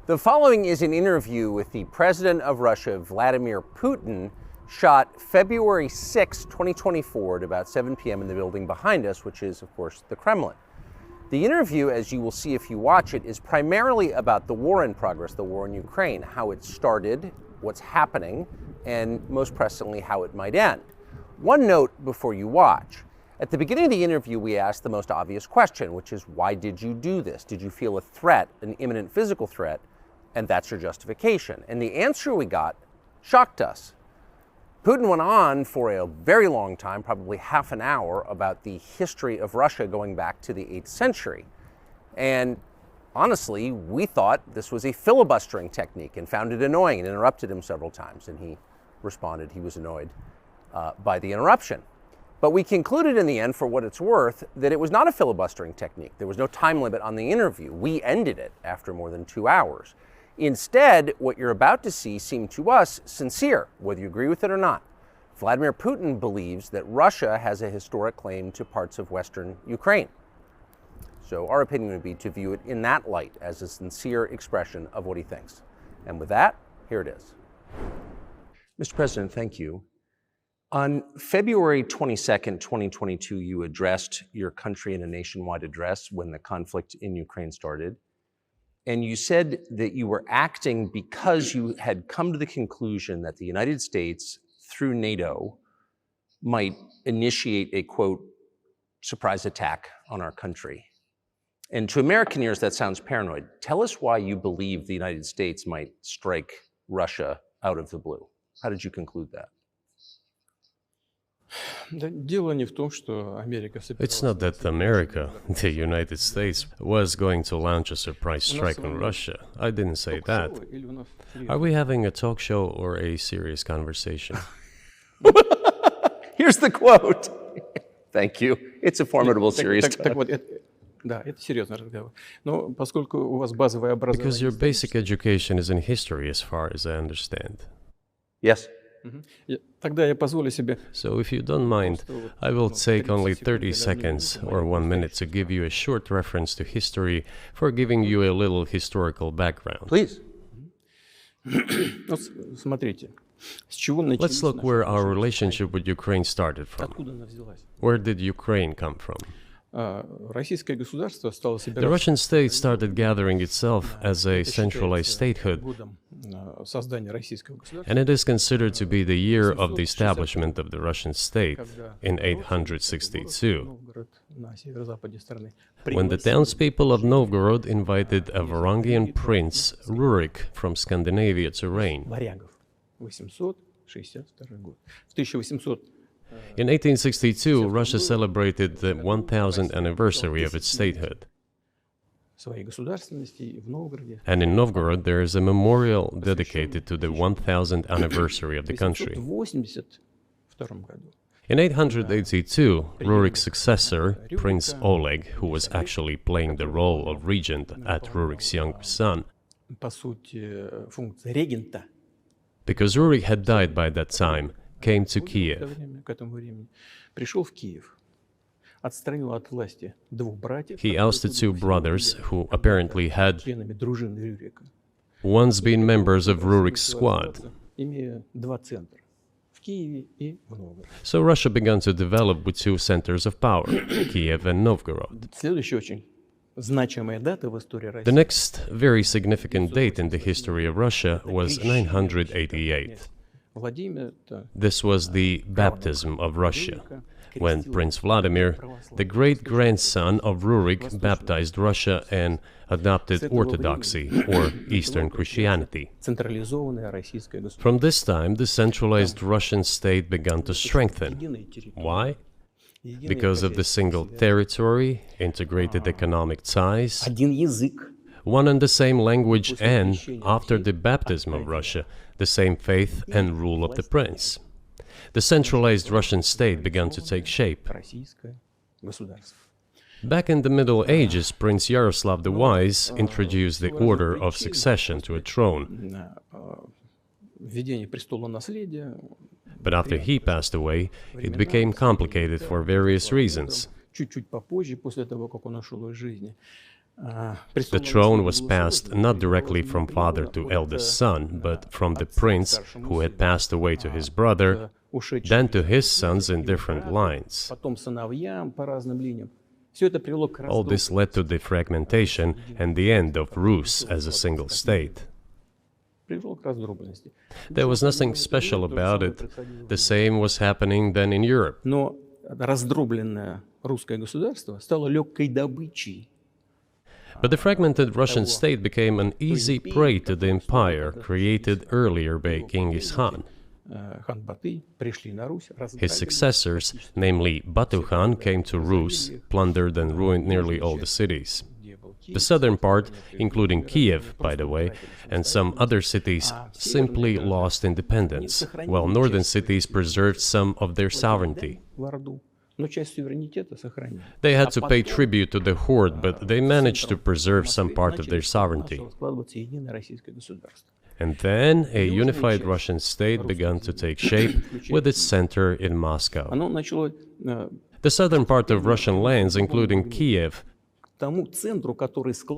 The following is an interview with the president of Russia, Vladimir Putin, shot February 6, 2024 at about 7 p.m. in the building behind us, which is, of course, the Kremlin. The interview, as you will see if you watch it, is primarily about the war in progress, the war in Ukraine, how it started, what's happening, and most pressingly, how it might end. One note before you watch. At the beginning of the interview, we asked the most obvious question, which is, why did you do this? Did you feel a threat, an imminent physical threat? And that's your justification. And the answer we got shocked us. Putin went on for a very long time, probably half an hour, about the history of Russia going back to the 8th century. And honestly, we thought this was a filibustering technique and found it annoying and interrupted him several times. And he responded he was annoyed by the interruption. But we concluded in the end, for what it's worth, that it was not a filibustering technique. There was no time limit on the interview. We ended it after more than 2 hours. Instead, what you're about to see seemed to us sincere, whether you agree with it or not. Vladimir Putin believes that Russia has a historic claim to parts of Western Ukraine. So our opinion would be to view it in that light, as a sincere expression of what he thinks. And with that, here it is. Mr. President, thank you. On February 22nd, 2022, you addressed your country in a nationwide address when the conflict in Ukraine started. And you said that you were acting because you had come to the conclusion that the United States, through NATO, might initiate a, quote, surprise attack on our country. And to American ears, that sounds paranoid. Tell us why you believe the United States might strike Russia out of the blue. How did you conclude that? It's not that America, the United States, was going to launch a surprise strike on Russia. I didn't say that. Are we having a talk show or a serious conversation? Here's the quote. Thank you. It's a formidable, serious talk. Because your basic education is in history, as far as I understand. Yes. So if you don't mind, I will take only 30 seconds or 1 minute to give you a short reference to history for giving you a little historical background. Please. Let's look where our relationship with Ukraine started from. Where did Ukraine come from? The Russian state started gathering itself as a centralized statehood, and it is considered to be the year of the establishment of the Russian state in 862, when the townspeople of Novgorod invited a Varangian prince, Rurik, from Scandinavia to reign. In 1862, Russia celebrated the 1000th anniversary of its statehood. And in Novgorod, there is a memorial dedicated to the 1000th anniversary of the country. In 882, Rurik's successor, Prince Oleg, who was actually playing the role of regent at Rurik's younger son, because Rurik had died by that time, came to Kiev. He ousted two brothers who apparently had once been members of Rurik's squad. So Russia began to develop with two centers of power, Kiev and Novgorod. The next very significant date in the history of Russia was 988. This was the baptism of Russia, when Prince Vladimir, the great-grandson of Rurik, baptized Russia and adopted Orthodoxy, or Eastern Christianity. From this time, the centralized Russian state began to strengthen. Why? Because of the single territory, integrated economic ties, one and the same language, and, after the baptism of Russia, the same faith and rule of the prince. The centralized Russian state began to take shape. Back in the Middle Ages, Prince Yaroslav the Wise introduced the order of succession to a throne. But after he passed away, it became complicated for various reasons. The throne was passed not directly from father to eldest son, but from the prince who had passed away to his brother, then to his sons in different lines. All this led to the fragmentation and the end of Rus as a single state. There was nothing special about it. The same was happening then in Europe. But the fragmented Russian state became an easy prey to the empire created earlier by Genghis Khan. His successors, namely Batu Khan, came to Rus, plundered and ruined nearly all the cities. The southern part, including Kiev, by the way, and some other cities, simply lost independence, while northern cities preserved some of their sovereignty. They had to pay tribute to the horde, but they managed to preserve some part of their sovereignty. And then a unified Russian state began to take shape with its center in Moscow. The southern part of Russian lands, including Kiev,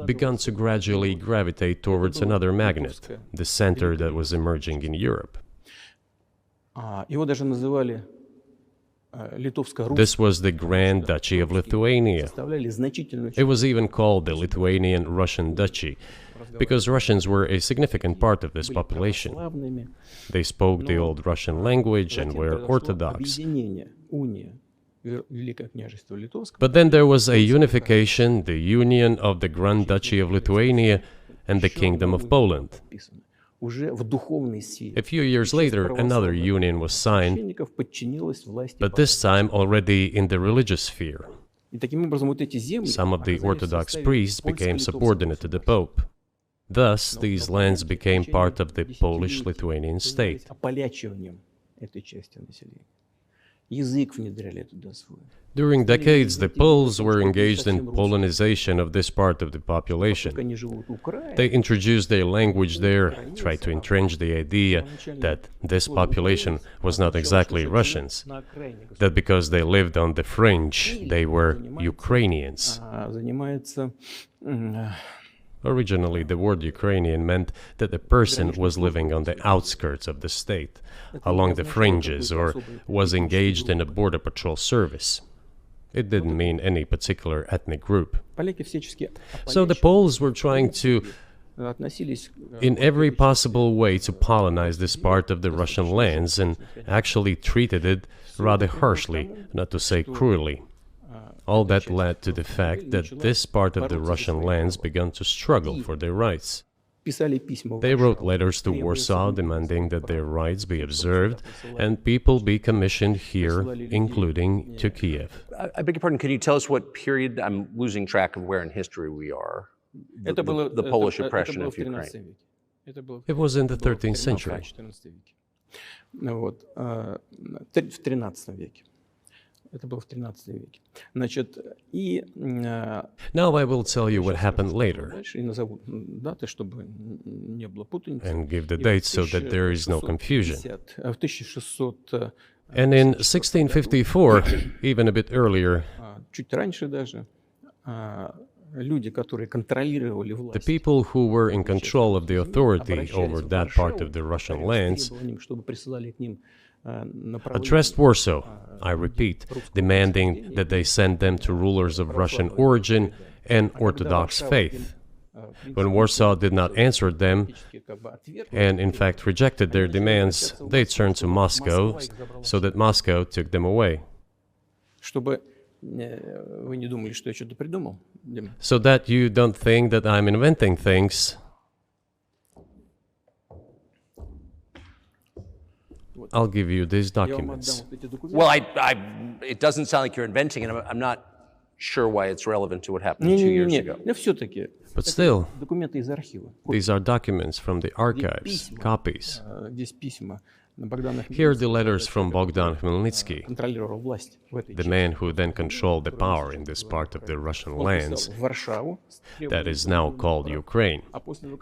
began to gradually gravitate towards another magnet, the center that was emerging in Europe. This was the Grand Duchy of Lithuania. It was even called the Lithuanian-Russian Duchy, because Russians were a significant part of this population. They spoke the old Russian language and were Orthodox. But then there was a unification, the union of the Grand Duchy of Lithuania and the Kingdom of Poland. A few years later, another union was signed, but this time already in the religious sphere. Some of the Orthodox priests became subordinate to the Pope. Thus, these lands became part of the Polish-Lithuanian state. During decades, the Poles were engaged in Polonization of this part of the population. They introduced their language there, tried to entrench the idea that this population was not exactly Russians, that because they lived on the fringe, they were Ukrainians. Originally, the word Ukrainian meant that a person was living on the outskirts of the state, along the fringes, or was engaged in a border patrol service. It didn't mean any particular ethnic group. So the Poles were trying to, in every possible way, to colonize this part of the Russian lands, and actually treated it rather harshly, not to say cruelly. All that led to the fact that this part of the Russian lands began to struggle for their rights. They wrote letters to Warsaw demanding that their rights be observed and people be commissioned here, including to Kiev. I beg your pardon, can you tell us what period? I'm losing track of where in history we are. The Polish oppression of Ukraine. It was in the 13th century. Now I will tell you what happened later and give the dates so that there is no confusion. And in 1654, even a bit earlier, the people who were in control of the authority over that part of the Russian lands addressed Warsaw, I repeat, demanding that they send them to rulers of Russian origin and Orthodox faith. When Warsaw did not answer them, and in fact rejected their demands, they turned to Moscow, so that Moscow took them away. So that you don't think that I'm inventing things, I'll give you these documents. Well, it doesn't sound like you're inventing it. I'm not sure why it's relevant to what happened 2 years ago. But still, these are documents from the archives, copies. Here are the letters from Bogdan Khmelnytsky, the man who then controlled the power in this part of the Russian lands that is now called Ukraine.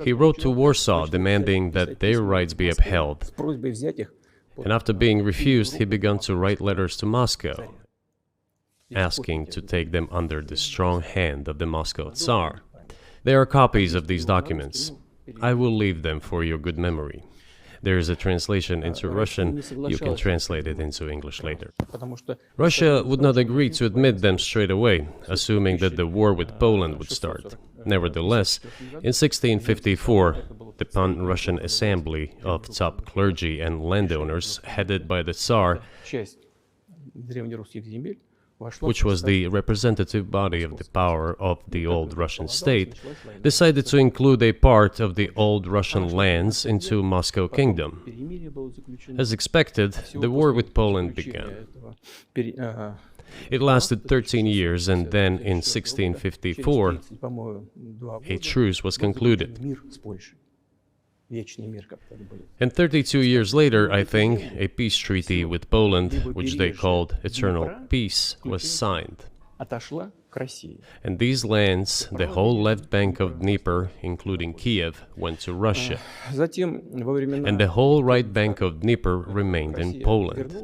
He wrote to Warsaw demanding that their rights be upheld. And after being refused, he began to write letters to Moscow, asking to take them under the strong hand of the Moscow Tsar. There are copies of these documents. I will leave them for your good memory. There is a translation into Russian. You can translate it into English later. Russia would not agree to admit them straight away, assuming that the war with Poland would start. Nevertheless, in 1654, the Pan-Russian Assembly of top clergy and landowners, headed by the Tsar, which was the representative body of the power of the old Russian state, decided to include a part of the old Russian lands into Moscow Kingdom. As expected, the war with Poland began. It lasted 13 years, and then in 1654, a truce was concluded. And 32 years later, I think, a peace treaty with Poland, which they called Eternal Peace, was signed. And these lands, the whole left bank of Dnieper, including Kiev, went to Russia. And the whole right bank of Dnieper remained in Poland.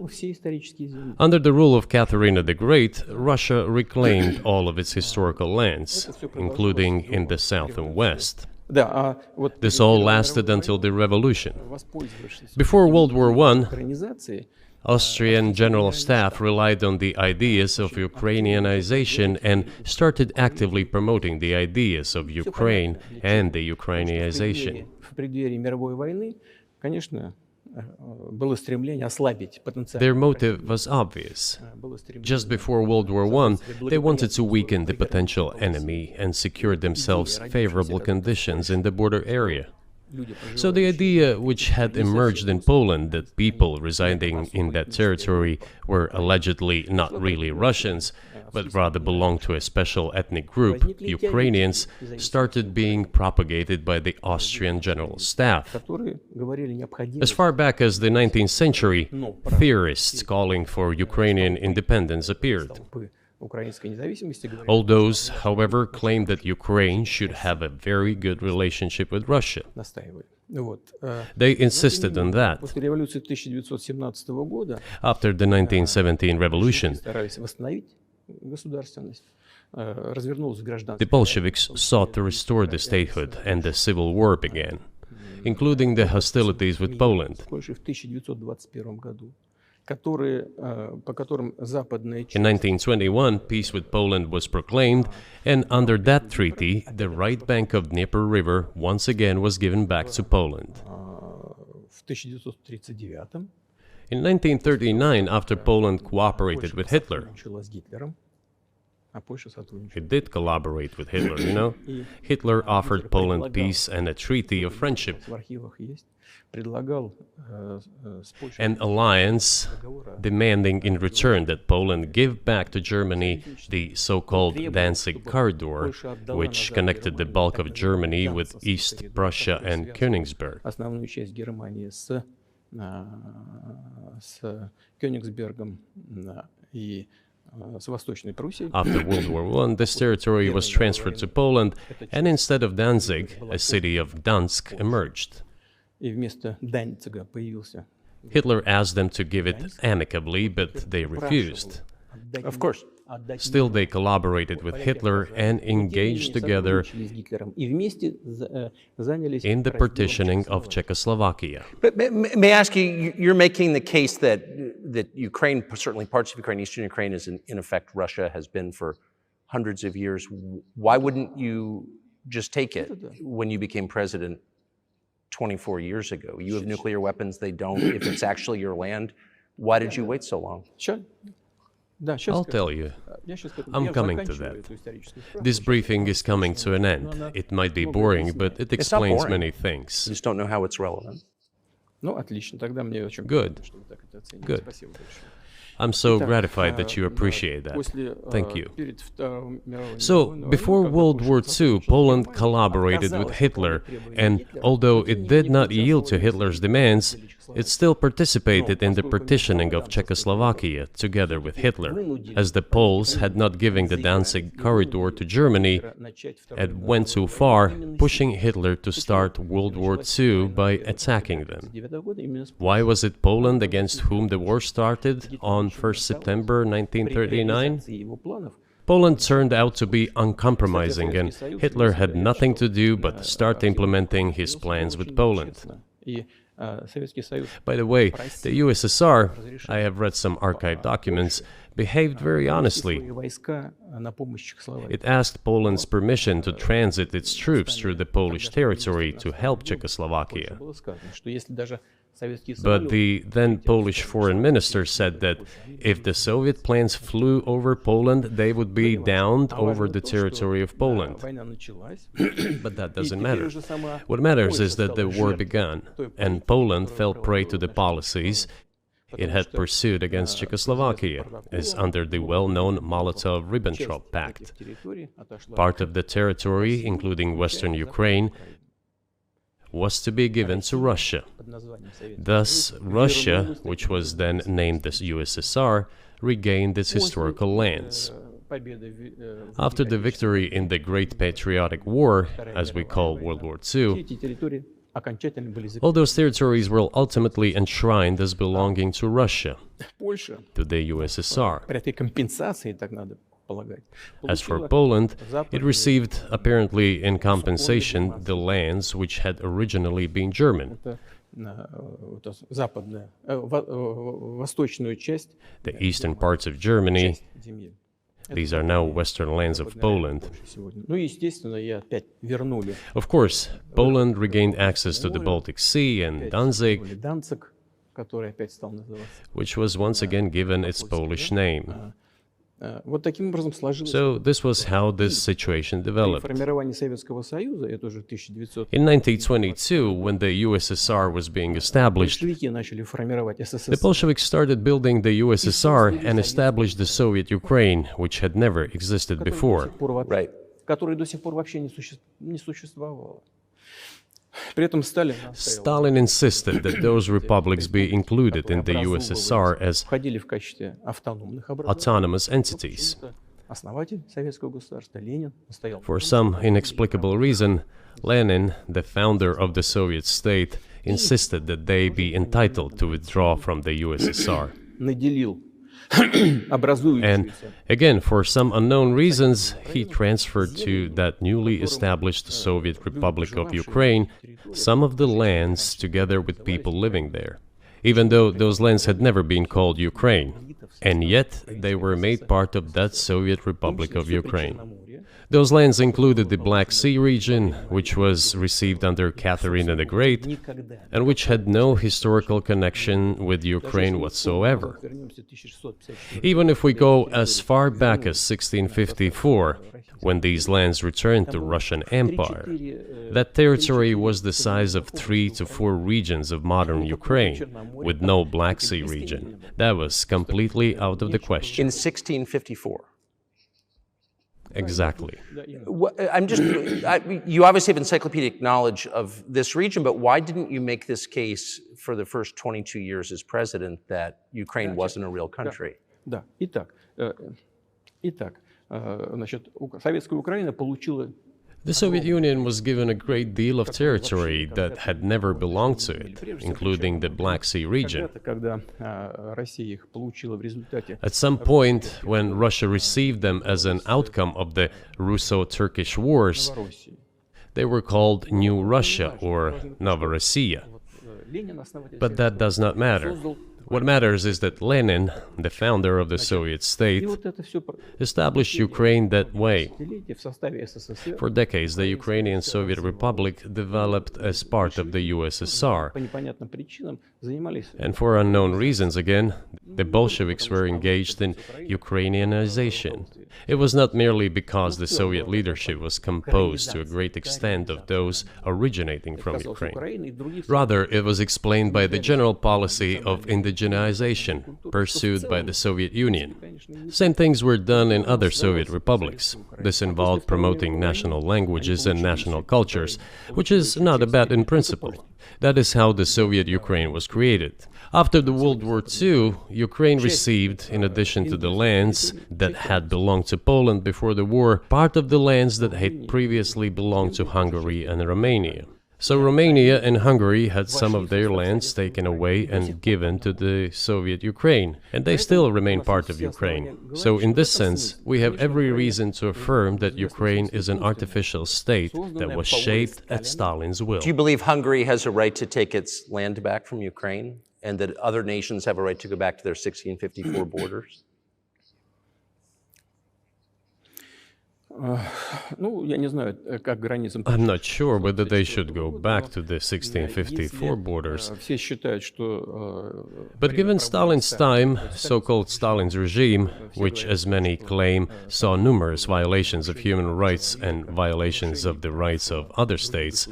Under the rule of Catherine the Great, Russia reclaimed all of its historical lands, including in the south and west. This all lasted until the revolution. Before World War I, Austrian General Staff relied on the ideas of Ukrainianization and started actively promoting the ideas of Ukraine and the Ukrainianization. Their motive was obvious. Just before World War I, they wanted to weaken the potential enemy and secure themselves favorable conditions in the border area. So the idea which had emerged in Poland that people residing in that territory were allegedly not really Russians, but rather belonged to a special ethnic group, Ukrainians, started being propagated by the Austrian General Staff. As far back as the 19th century, theorists calling for Ukrainian independence appeared. All those, however, claimed that Ukraine should have a very good relationship with Russia. They insisted on that. After the 1917 revolution, the Bolsheviks sought to restore the statehood, and the civil war began, including the hostilities with Poland. In 1921, peace with Poland was proclaimed, and under that treaty, the right bank of Dnieper River once again was given back to Poland. In 1939, after Poland cooperated with Hitler, it did collaborate with Hitler, you know? Hitler offered Poland peace and a treaty of friendship, an alliance demanding in return that Poland give back to Germany the so-called Danzig corridor, which connected the bulk of Germany with East Prussia and Königsberg. After World War I, this territory was transferred to Poland, and instead of Danzig, a city of Gdansk emerged. Hitler asked them to give it amicably, but they refused. Of course. Still, they collaborated with Hitler and engaged together in the partitioning of Czechoslovakia. But may I ask you, you're making the case that Ukraine, certainly parts of Ukraine, Eastern Ukraine, is in effect Russia, has been for hundreds of years. Why wouldn't you just take it when you became president 24 years ago? You have nuclear weapons, they don't. If it's actually your land, why did you wait so long? Sure. I'll tell you. I'm coming to that. This briefing is coming to an end. It might be boring, but it explains many things. I just don't know how it's relevant. Good. Good. I'm so gratified that you appreciate that. Thank you. So, before World War II, Poland collaborated with Hitler, and although it did not yield to Hitler's demands, it still participated in the partitioning of Czechoslovakia together with Hitler, as the Poles had not given the Danzig corridor to Germany and went too far, pushing Hitler to start World War II by attacking them. Why was it Poland against whom the war started on 1st September 1939? Poland turned out to be uncompromising, and Hitler had nothing to do but start implementing his plans with Poland. By the way, the USSR, I have read some archive documents, behaved very honestly. It asked Poland's permission to transit its troops through the Polish territory to help Czechoslovakia. But the then Polish foreign minister said that if the Soviet planes flew over Poland, they would be downed over the territory of Poland. But that doesn't matter. What matters is that the war began, and Poland fell prey to the policies it had pursued against Czechoslovakia, as under the well-known Molotov-Ribbentrop Pact. Part of the territory, including western Ukraine, was to be given to Russia. Thus, Russia, which was then named as USSR, regained its historical lands. After the victory in the Great Patriotic War, as we call World War II, all those territories were ultimately enshrined as belonging to Russia, to the USSR. As for Poland, it received, apparently in compensation, the lands which had originally been German. The eastern parts of Germany, these are now western lands of Poland. Of course, Poland regained access to the Baltic Sea and Danzig, which was once again given its Polish name. So this was how this situation developed. In 1922, when the USSR was being established, the Bolsheviks started building the USSR and established the Soviet Ukraine, which had never existed before. Right. Stalin insisted that those republics be included in the USSR as autonomous entities. For some inexplicable reason, Lenin, the founder of the Soviet state, insisted that they be entitled to withdraw from the USSR. And again, for some unknown reasons, he transferred to that newly established Soviet Republic of Ukraine some of the lands together with people living there, even though those lands had never been called Ukraine, and yet they were made part of that Soviet Republic of Ukraine. Those lands included the Black Sea region, which was received under Catherine the Great, and which had no historical connection with Ukraine whatsoever. Even if we go as far back as 1654, when these lands returned to Russian Empire, that territory was the size of 3 to 4 regions of modern Ukraine, with no Black Sea region. That was completely out of the question. In 1654. Exactly. You obviously have encyclopedic knowledge of this region, but why didn't you make this case for the first 22 years as president that Ukraine wasn't a real country? The Soviet Union was given a great deal of territory that had never belonged to it, including the Black Sea region. At some point, when Russia received them as an outcome of the Russo-Turkish Wars, they were called New Russia or Novorossiya. But that does not matter. What matters is that Lenin, the founder of the Soviet state, established Ukraine that way. For decades, the Ukrainian Soviet Republic developed as part of the USSR. And for unknown reasons, again, the Bolsheviks were engaged in Ukrainianization. It was not merely because the Soviet leadership was composed to a great extent of those originating from Ukraine. Rather, it was explained by the general policy of indigenization pursued by the Soviet Union. Same things were done in other Soviet republics. This involved promoting national languages and national cultures, which is not bad in principle. That is how the Soviet Ukraine was created. After the World War II, Ukraine received, in addition to the lands that had belonged to Poland before the war, part of the lands that had previously belonged to Hungary and Romania. So Romania and Hungary had some of their lands taken away and given to the Soviet Ukraine, and they still remain part of Ukraine. So in this sense, we have every reason to affirm that Ukraine is an artificial state that was shaped at Stalin's will. Do you believe Hungary has a right to take its land back from Ukraine, and that other nations have a right to go back to their 1654 borders? I'm not sure whether they should go back to the 1654 borders. But given Stalin's time, so-called Stalin's regime, which as many claim saw numerous violations of human rights and violations of the rights of other states,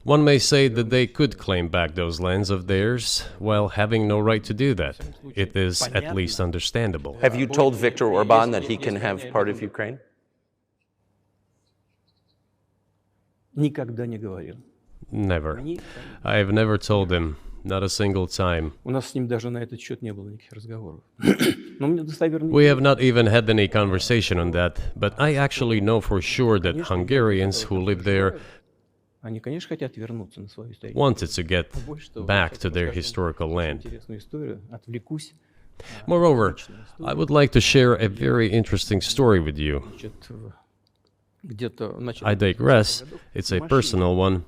one may say that they could claim back those lands of theirs while having no right to do that. It is at least understandable. Have you told Viktor Orban that he can have part of Ukraine? Never. I have never told him, not a single time. We have not even had any conversation on that, but I actually know for sure that Hungarians who live there wanted to get back to their historical land. Moreover, I would like to share a very interesting story with you. I digress, it's a personal one.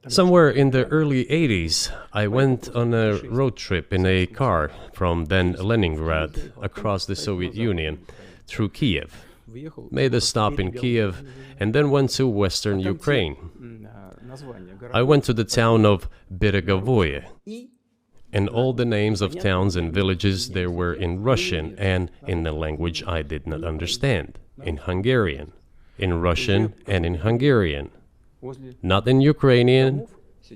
Somewhere in the early 80s, I went on a road trip in a car from then Leningrad across the Soviet Union through Kiev. Made a stop in Kiev and then went to western Ukraine. I went to the town of Beregovoye, and all the names of towns and villages there were in Russian and in the language I did not understand, in Hungarian. In Russian and in Hungarian. Not in Ukrainian,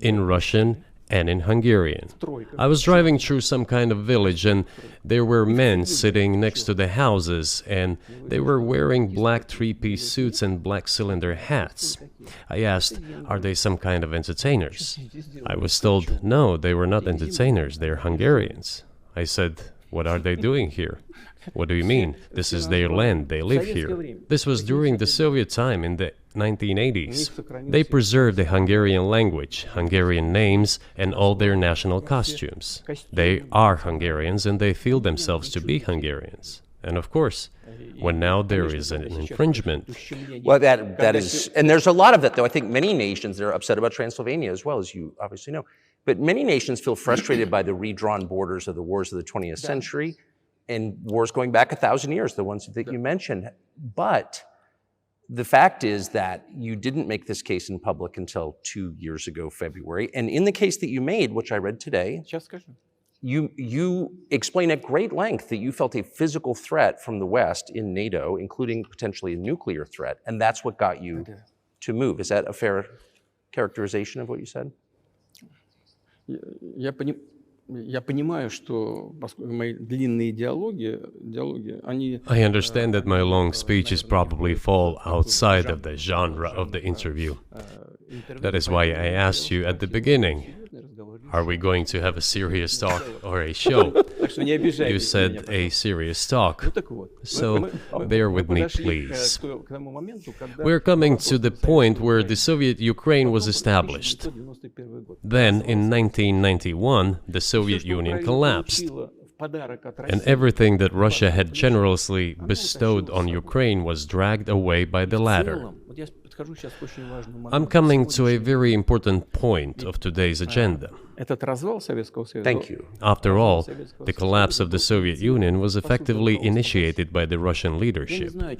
in Russian and in Hungarian. I was driving through some kind of village and there were men sitting next to the houses and they were wearing black three-piece suits and black cylinder hats. I asked, are they some kind of entertainers? I was told, no, they were not entertainers, they're Hungarians. I said, what are they doing here? What do you mean? This is their land, they live here. This was during the Soviet time in the 1980s. They preserved the Hungarian language, Hungarian names, and all their national costumes. They are Hungarians and they feel themselves to be Hungarians. And of course, when now there is an infringement. Well, that is, and there's a lot of that, though. I think many nations are upset about Transylvania as well, as you obviously know. But many nations feel frustrated by the redrawn borders of the wars of the 20th century. And wars going back 1,000 years, the ones that you mentioned. But the fact is that you didn't make this case in public until 2 years ago, February. And in the case that you made, which I read today, you explain at great length that you felt a physical threat from the West in NATO, including potentially a nuclear threat. And that's what got you to move. Is that a fair characterization of what you said? I understand that my long speeches probably fall outside of the genre of the interview. That is why I asked you at the beginning, are we going to have a serious talk or a show? You said a serious talk, so bear with me, please. We're coming to the point where the Soviet Ukraine was established. Then, in 1991, the Soviet Union collapsed, and everything that Russia had generously bestowed on Ukraine was dragged away by the latter. I'm coming to a very important point of today's agenda. Thank you. After all, the collapse of the Soviet Union was effectively initiated by the Russian leadership. I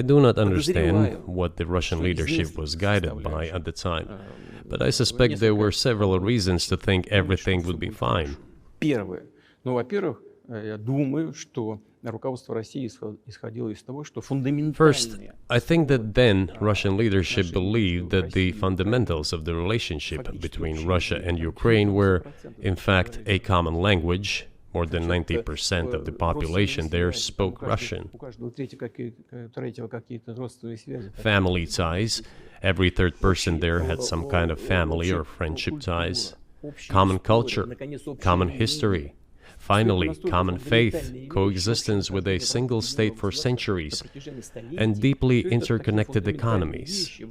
do not understand what the Russian leadership was guided by at the time, but I suspect there were several reasons to think everything would be fine. First, I think that then Russian leadership believed that the fundamentals of the relationship between Russia and Ukraine were, in fact, a common language. More than 90% of the population there spoke Russian. Family ties. Every third person there had some kind of family or friendship ties. Common culture, common history. Finally, common faith, coexistence with a single state for centuries, and deeply interconnected economies.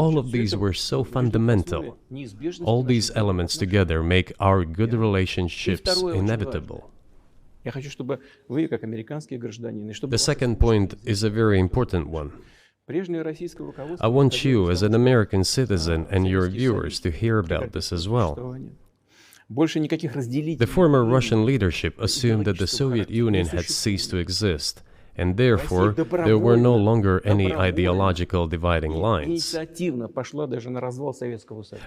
All of these were so fundamental. All these elements together make our good relationships inevitable. The second point is a very important one. I want you, as an American citizen, and your viewers to hear about this as well. The former Russian leadership assumed that the Soviet Union had ceased to exist, and therefore there were no longer any ideological dividing lines.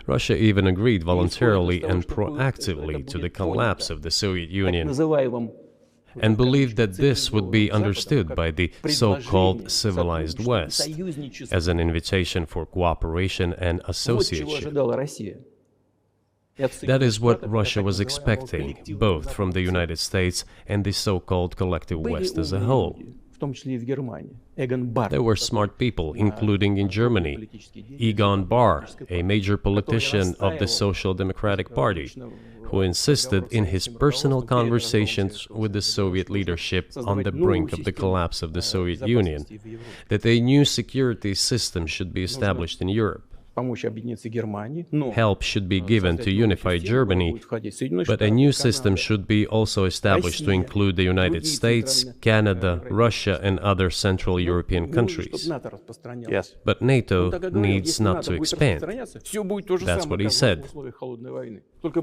Russia even agreed voluntarily and proactively to the collapse of the Soviet Union, and believed that this would be understood by the so-called civilized West as an invitation for cooperation and association. That is what Russia was expecting, both from the United States and the so-called collective West as a whole. There were smart people, including in Germany, Egon Bahr, a major politician of the Social Democratic Party, who insisted in his personal conversations with the Soviet leadership on the brink of the collapse of the Soviet Union that a new security system should be established in Europe. Help should be given to unify Germany, but a new system should be also established to include the United States, Canada, Russia, and other Central European countries. Yes. But NATO needs not to expand. That's what he said.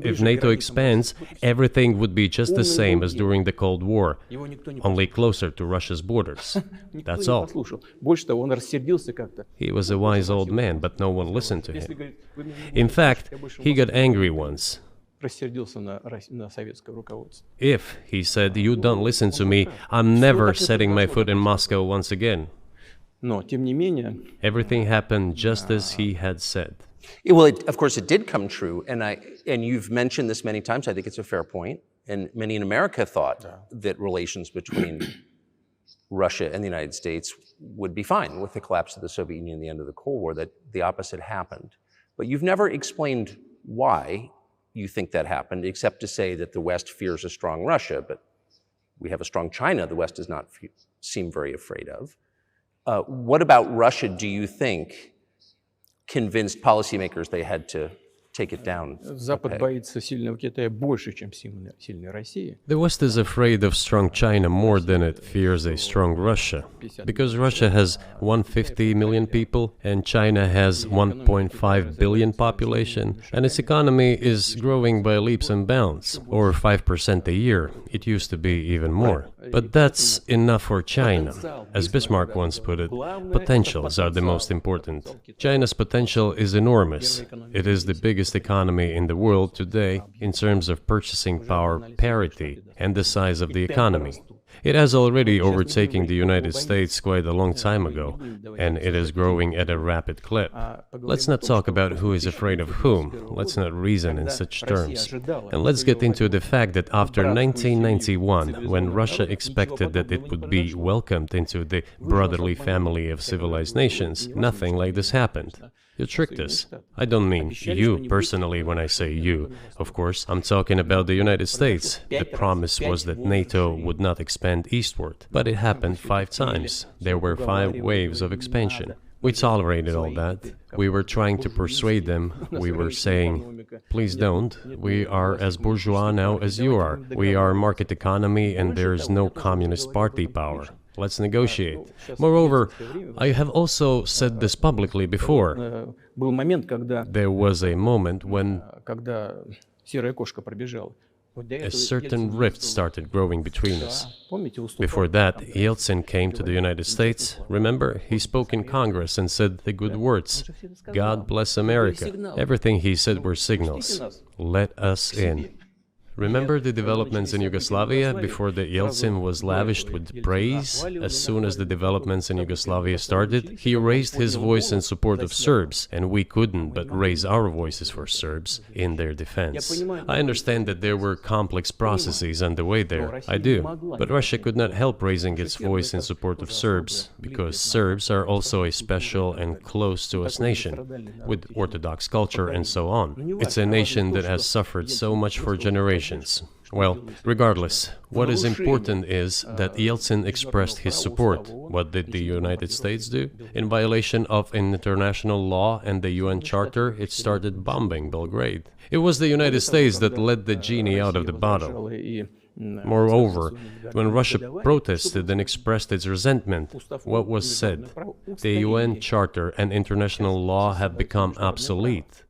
If NATO expands, everything would be just the same as during the Cold War, only closer to Russia's borders. That's all. He was a wise old man, but no one listened to him. In fact, he got angry once. If, he said, you don't listen to me, I'm never setting my foot in Moscow once again. Everything happened just as he had said. Well, of course, it did come true, and you've mentioned this many times. I think it's a fair point, and many in America thought that relations between Russia and the United States would be fine with the collapse of the Soviet Union and the end of the Cold War, that the opposite happened. But you've never explained why you think that happened, except to say that the West fears a strong Russia, but we have a strong China the West does not seem very afraid of. What about Russia, do you think, convinced policymakers they had to take it down? The West is afraid of strong China more than it fears a strong Russia, because Russia has 150 million people and China has 1.5 billion population, and its economy is growing by leaps and bounds, or 5% a year. It used to be even more. But that's enough for China. As Bismarck once put it, potentials are the most important. China's potential is enormous. It is the biggest economy in the world today in terms of purchasing power parity and the size of the economy. It has already overtaken the United States quite a long time ago, and it is growing at a rapid clip. Let's not talk about who is afraid of whom. Let's not reason in such terms. And let's get into the fact that after 1991, when Russia expected that it would be welcomed into the brotherly family of civilized nations, nothing like this happened. You tricked us. I don't mean you personally when I say you. Of course, I'm talking about the United States. The promise was that NATO would not expand eastward, but it happened 5 times. There were 5 waves of expansion. We tolerated all that. We were trying to persuade them. We were saying, please don't. We are as bourgeois now as you are. We are market economy and there is no communist party power. Let's negotiate. Moreover, I have also said this publicly before. There was a moment when a certain rift started growing between us. Before that, Yeltsin came to the United States. Remember, he spoke in Congress and said the good words. God bless America. Everything he said were signals. Let us in. Remember the developments in Yugoslavia before the Yeltsin was lavished with praise? As soon as the developments in Yugoslavia started, he raised his voice in support of Serbs, and we couldn't but raise our voices for Serbs in their defense. I understand that there were complex processes underway there, I do, but Russia could not help raising its voice in support of Serbs, because Serbs are also a special and close to us nation, with Orthodox culture and so on. It's a nation that has suffered so much for generations. Well, regardless, what is important is that Yeltsin expressed his support. What did the United States do? In violation of international law and the UN Charter, it started bombing Belgrade. It was the United States that let the genie out of the bottle. Moreover, when Russia protested and expressed its resentment, what was said? The UN Charter and international law have become obsolete.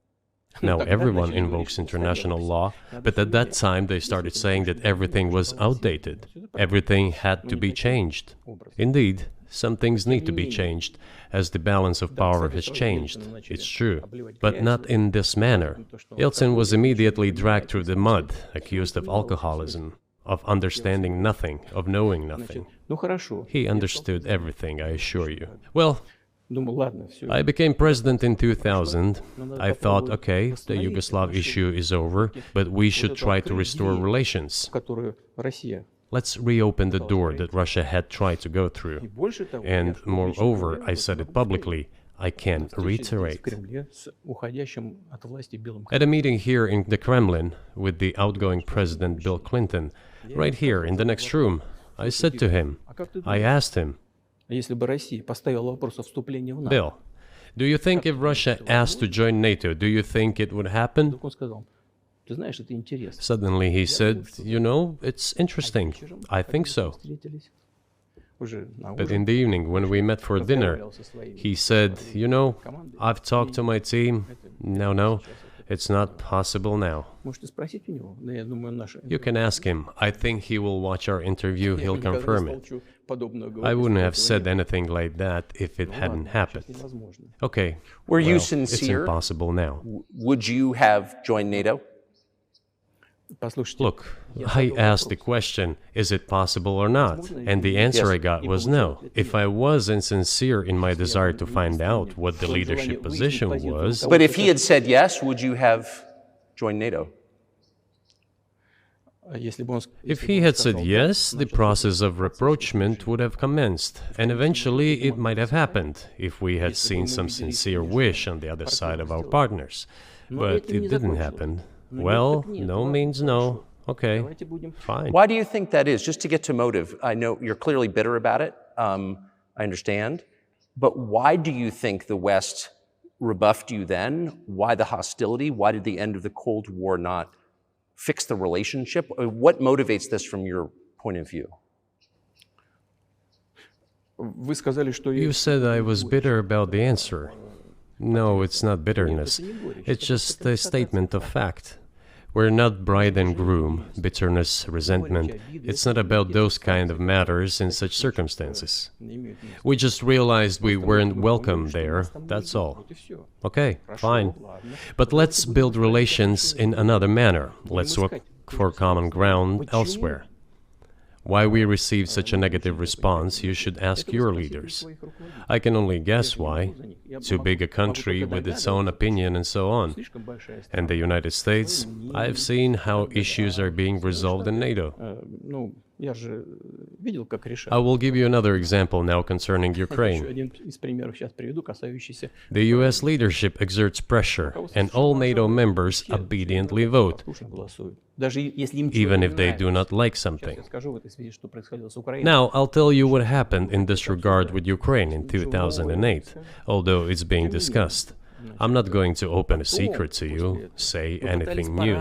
Now everyone invokes international law, but at that time they started saying that everything was outdated. Everything had to be changed. Indeed, some things need to be changed, as the balance of power has changed. It's true, but not in this manner. Yeltsin was immediately dragged through the mud, accused of alcoholism, of understanding nothing, of knowing nothing. He understood everything, I assure you. Well, I became president in 2000. I thought, okay, the Yugoslav issue is over, but we should try to restore relations. Let's reopen the door that Russia had tried to go through. And moreover, I said it publicly, I can reiterate. At a meeting here in the Kremlin with the outgoing President Bill Clinton, right here in the next room, I said to him, I asked him, Bill, do you think if Russia asked to join NATO, do you think it would happen? Suddenly he said, you know, it's interesting. I think so. But in the evening, when we met for dinner, he said, you know, I've talked to my team. No, it's not possible now. You can ask him. I think he will watch our interview. He'll confirm it. I wouldn't have said anything like that if it hadn't happened. Okay. Were you sincere? It's impossible now. Would you have joined NATO? Look, I asked the question, is it possible or not? And the answer I got was no. If I was insincere in my desire to find out what the leadership position was... But if he had said yes, would you have joined NATO? If he had said yes, the process of rapprochement would have commenced, and eventually it might have happened, if we had seen some sincere wish on the other side of our partners. But it didn't happen. Well, no means no. Okay, fine. Why do you think that is? Just to get to motive, I know you're clearly bitter about it, I understand, but why do you think the West rebuffed you then? Why the hostility? Why did the end of the Cold War not fix the relationship? What motivates this from your point of view? You said I was bitter about the answer. No, it's not bitterness. It's just a statement of fact. We're not bride and groom, bitterness, resentment. It's not about those kind of matters in such circumstances. We just realized we weren't welcome there, that's all. Okay, fine. But let's build relations in another manner. Let's look for common ground elsewhere. Why we received such a negative response, you should ask your leaders. I can only guess why. Too big a country with its own opinion and so on. And the United States, I've seen how issues are being resolved in NATO. I will give you another example now concerning Ukraine. The US leadership exerts pressure, and all NATO members obediently vote, even if they do not like something. Now, I'll tell you what happened in this regard with Ukraine in 2008, although it's being discussed. I'm not going to open a secret to you, say anything new.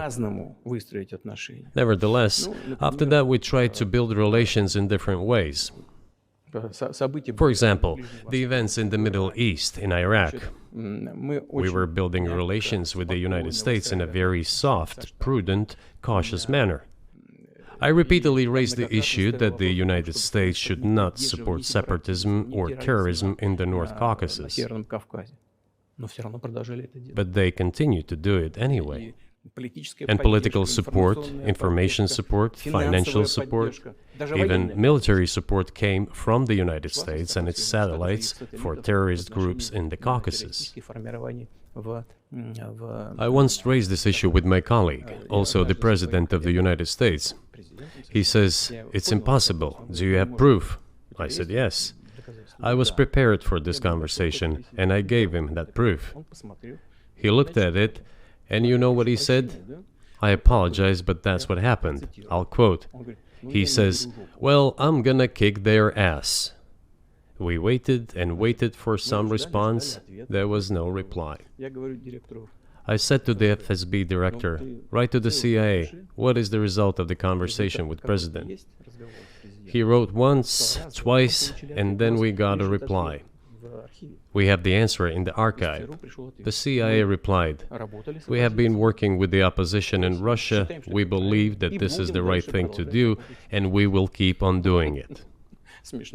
Nevertheless, after that we tried to build relations in different ways. For example, the events in the Middle East, in Iraq. We were building relations with the United States in a very soft, prudent, cautious manner. I repeatedly raised the issue that the United States should not support separatism or terrorism in the North Caucasus. But they continue to do it anyway. and political support, information support, financial support, even military support came from the United States and its satellites for terrorist groups in the Caucasus. I once raised this issue with my colleague, also the President of the United States. He says, "It's impossible. Do you have proof?" I said, "Yes." I was prepared for this conversation, and I gave him that proof. He looked at it, and you know what he said? "I apologize, but that's what happened." I'll quote. He says, "Well, I'm gonna kick their ass." We waited and waited for some response. There was no reply. I said to the FSB director, "Write to the CIA, what is the result of the conversation with President?" He wrote once, twice, and then we got a reply. We have the answer in the archive. The CIA replied, "We have been working with the opposition in Russia. We believe that this is the right thing to do, and we will keep on doing it."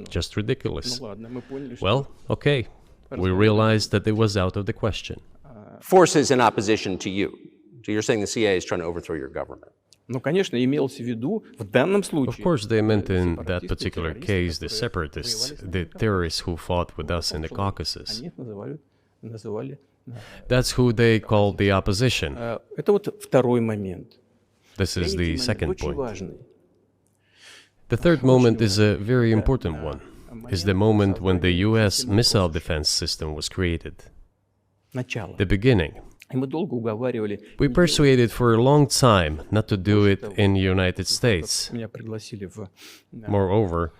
Just ridiculous. Well, okay. We realized that it was out of the question. Forces in opposition to you. So you're saying the CIA is trying to overthrow your government? Of course, they meant in that particular case the separatists, the terrorists who fought with us in the Caucasus. That's who they called the opposition. This is the second point. The third moment is a very important one. Is the moment when the US missile defense system was created. The beginning. We persuaded for a long time not to do it in the United States. Moreover,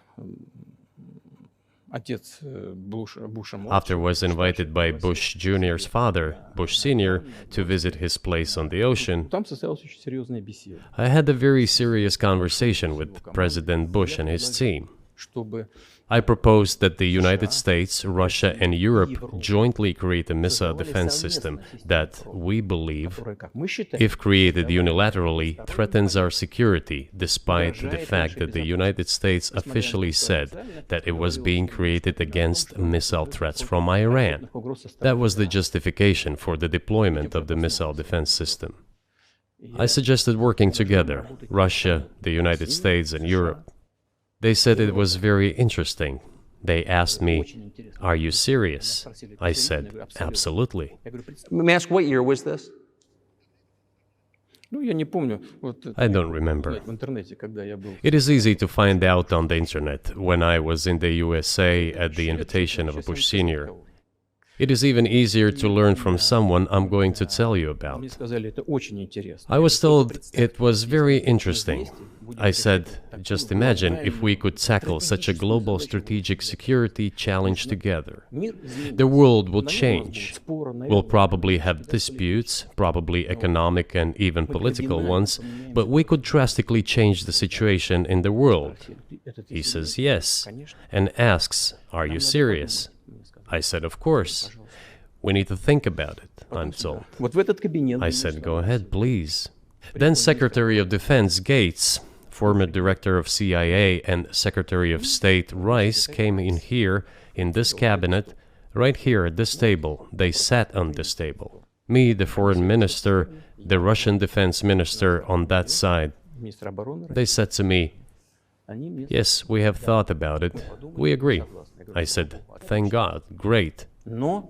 after was invited by Bush Jr.'s father, Bush Sr., to visit his place on the ocean, I had a very serious conversation with President Bush and his team. I proposed that the United States, Russia, and Europe jointly create a missile defense system that, we believe, if created unilaterally, threatens our security, despite the fact that the United States officially said that it was being created against missile threats from Iran. That was the justification for the deployment of the missile defense system. I suggested working together, Russia, the United States, and Europe. They said it was very interesting. They asked me, "Are you serious?" I said, "Absolutely." Let me ask, what year was this? I don't remember. It is easy to find out on the internet when I was in the USA at the invitation of Bush Sr. It is even easier to learn from someone I'm going to tell you about. I was told it was very interesting. I said, just imagine if we could tackle such a global strategic security challenge together. The world will change. We'll probably have disputes, probably economic and even political ones, but we could drastically change the situation in the world. He says yes, and asks, "Are you serious?" I said, "Of course. We need to think about it," I'm told. I said, "Go ahead, please." Then Secretary of Defense Gates, former Director of CIA, and Secretary of State Rice came in here, in this cabinet, right here at this table. They sat on this table. Me, the Foreign Minister, the Russian Defense Minister on that side. They said to me, "Yes, we have thought about it. We agree." I said, "Thank God, great,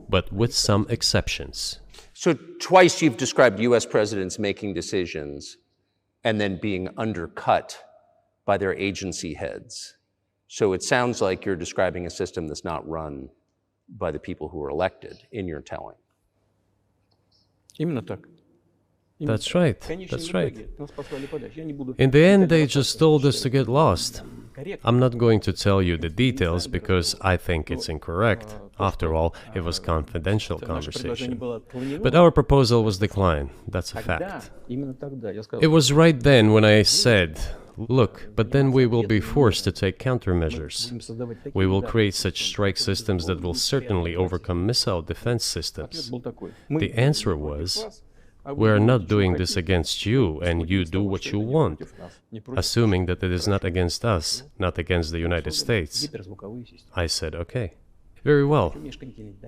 but with some exceptions." So twice you've described US presidents making decisions and then being undercut by their agency heads. So it sounds like you're describing a system that's not run by the people who were elected, in your telling. That's right, that's right. In the end, they just told us to get lost. I'm not going to tell you the details because I think it's incorrect. After all, it was confidential conversation. But our proposal was declined, that's a fact. It was right then when I said, "Look, but then we will be forced to take countermeasures. We will create such strike systems that will certainly overcome missile defense systems." The answer was, "We are not doing this against you, and you do what you want," assuming that it is not against us, not against the United States. I said, "Okay." Very well.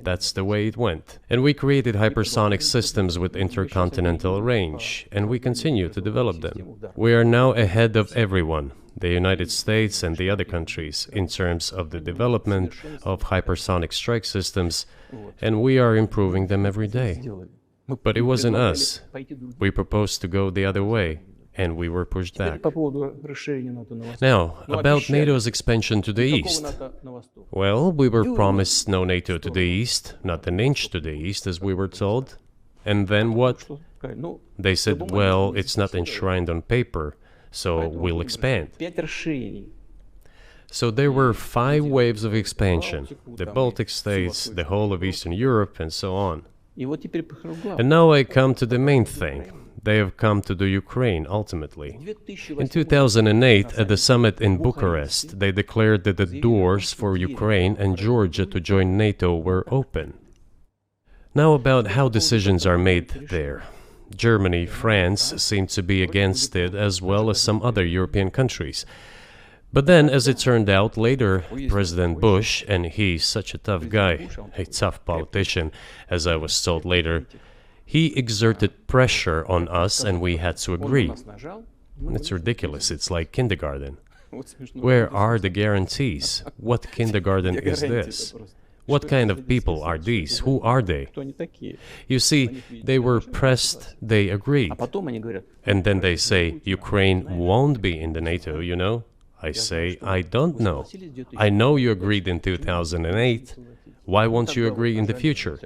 That's the way it went. And we created hypersonic systems with intercontinental range, and we continue to develop them. We are now ahead of everyone, the United States and the other countries, in terms of the development of hypersonic strike systems, and we are improving them every day. But it wasn't us. We proposed to go the other way, and we were pushed back. Now, about NATO's expansion to the east. Well, we were promised no NATO to the east, not an inch to the east, as we were told. And then what? They said, well, it's not enshrined on paper, so we'll expand. So there were 5 waves of expansion, the Baltic states, the whole of Eastern Europe, and so on. And now I come to the main thing. They have come to the Ukraine, ultimately. In 2008, at the summit in Bucharest, they declared that the doors for Ukraine and Georgia to join NATO were open. Now about how decisions are made there. Germany, France seem to be against it, as well as some other European countries. But then, as it turned out later, President Bush, and he's such a tough guy, a tough politician, as I was told later, he exerted pressure on us and we had to agree. It's ridiculous, it's like kindergarten. Where are the guarantees? What kindergarten is this? What kind of people are these? Who are they? You see, they were pressed, they agreed. And then they say, Ukraine won't be in the NATO, you know? I say, I don't know. I know you agreed in 2008. Why won't you agree in the future?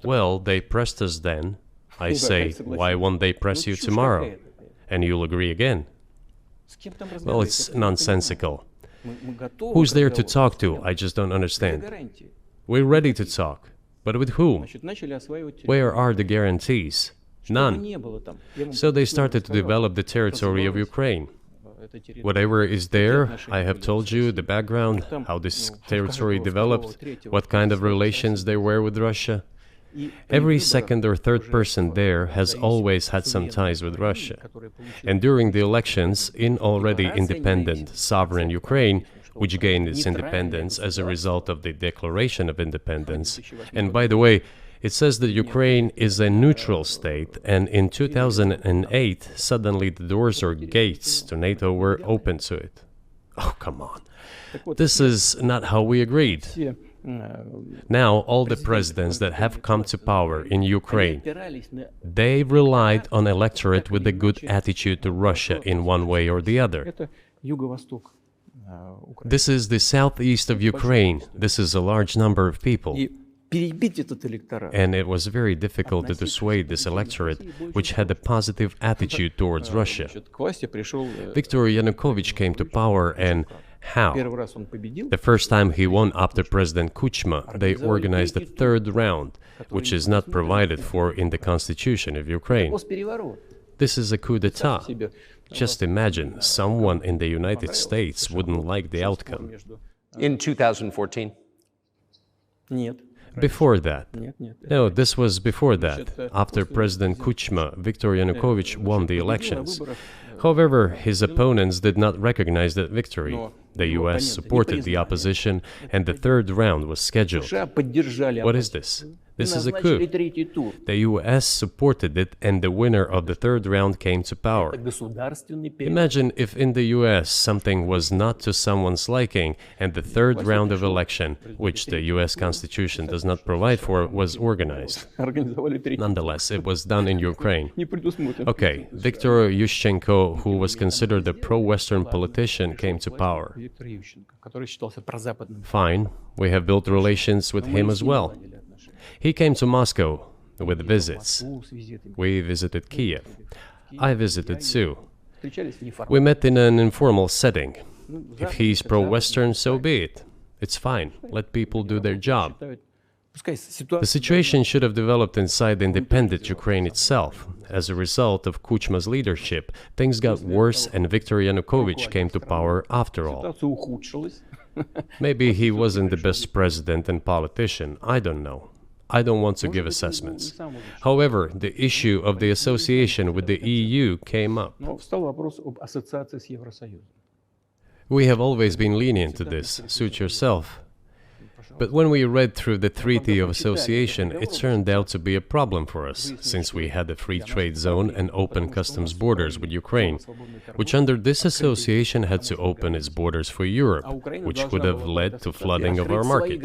Well, they pressed us then. I say, why won't they press you tomorrow? And you'll agree again. Well, it's nonsensical. Who's there to talk to? I just don't understand. We're ready to talk. But with whom? Where are the guarantees? None. So they started to develop the territory of Ukraine. Whatever is there, I have told you the background, how this territory developed, what kind of relations there were with Russia. Every second or third person there has always had some ties with Russia. And during the elections, in already independent, sovereign Ukraine, which gained its independence as a result of the Declaration of Independence, and by the way, it says that Ukraine is a neutral state, and in 2008, suddenly the doors or gates to NATO were open to it. Oh, come on. This is not how we agreed. Now, all the presidents that have come to power in Ukraine, they relied on electorate with a good attitude to Russia in one way or the other. This is the southeast of Ukraine. This is a large number of people. And it was very difficult to dissuade this electorate, which had a positive attitude towards Russia. Viktor Yanukovych came to power, and how? The first time he won after President Kuchma, they organized a third round, which is not provided for in the constitution of Ukraine. This is a coup d'etat. Just imagine, someone in the United States wouldn't like the outcome. In 2014? Before that. No, this was before that. After President Kuchma, Viktor Yanukovych won the elections. However, his opponents did not recognize that victory. The US supported the opposition, and the third round was scheduled. What is this? This is a coup. The US supported it, and the winner of the third round came to power. Imagine if in the US something was not to someone's liking, and the third round of election, which the US Constitution does not provide for, was organized. Nonetheless, it was done in Ukraine. Okay, Viktor Yushchenko, who was considered a pro-Western politician, came to power. Fine, we have built relations with him as well. He came to Moscow with visits. We visited Kiev. I visited too. We met in an informal setting. If he's pro-Western, so be it. It's fine. Let people do their job. The situation should have developed inside the independent Ukraine itself. As a result of Kuchma's leadership, things got worse and Viktor Yanukovych came to power after all. Maybe he wasn't the best president and politician, I don't know. I don't want to give assessments. However, the issue of the association with the EU came up. We have always been lenient to this. Suit yourself. But when we read through the Treaty of Association, it turned out to be a problem for us, since we had a free trade zone and open customs borders with Ukraine, which under this association had to open its borders for Europe, which could have led to flooding of our market.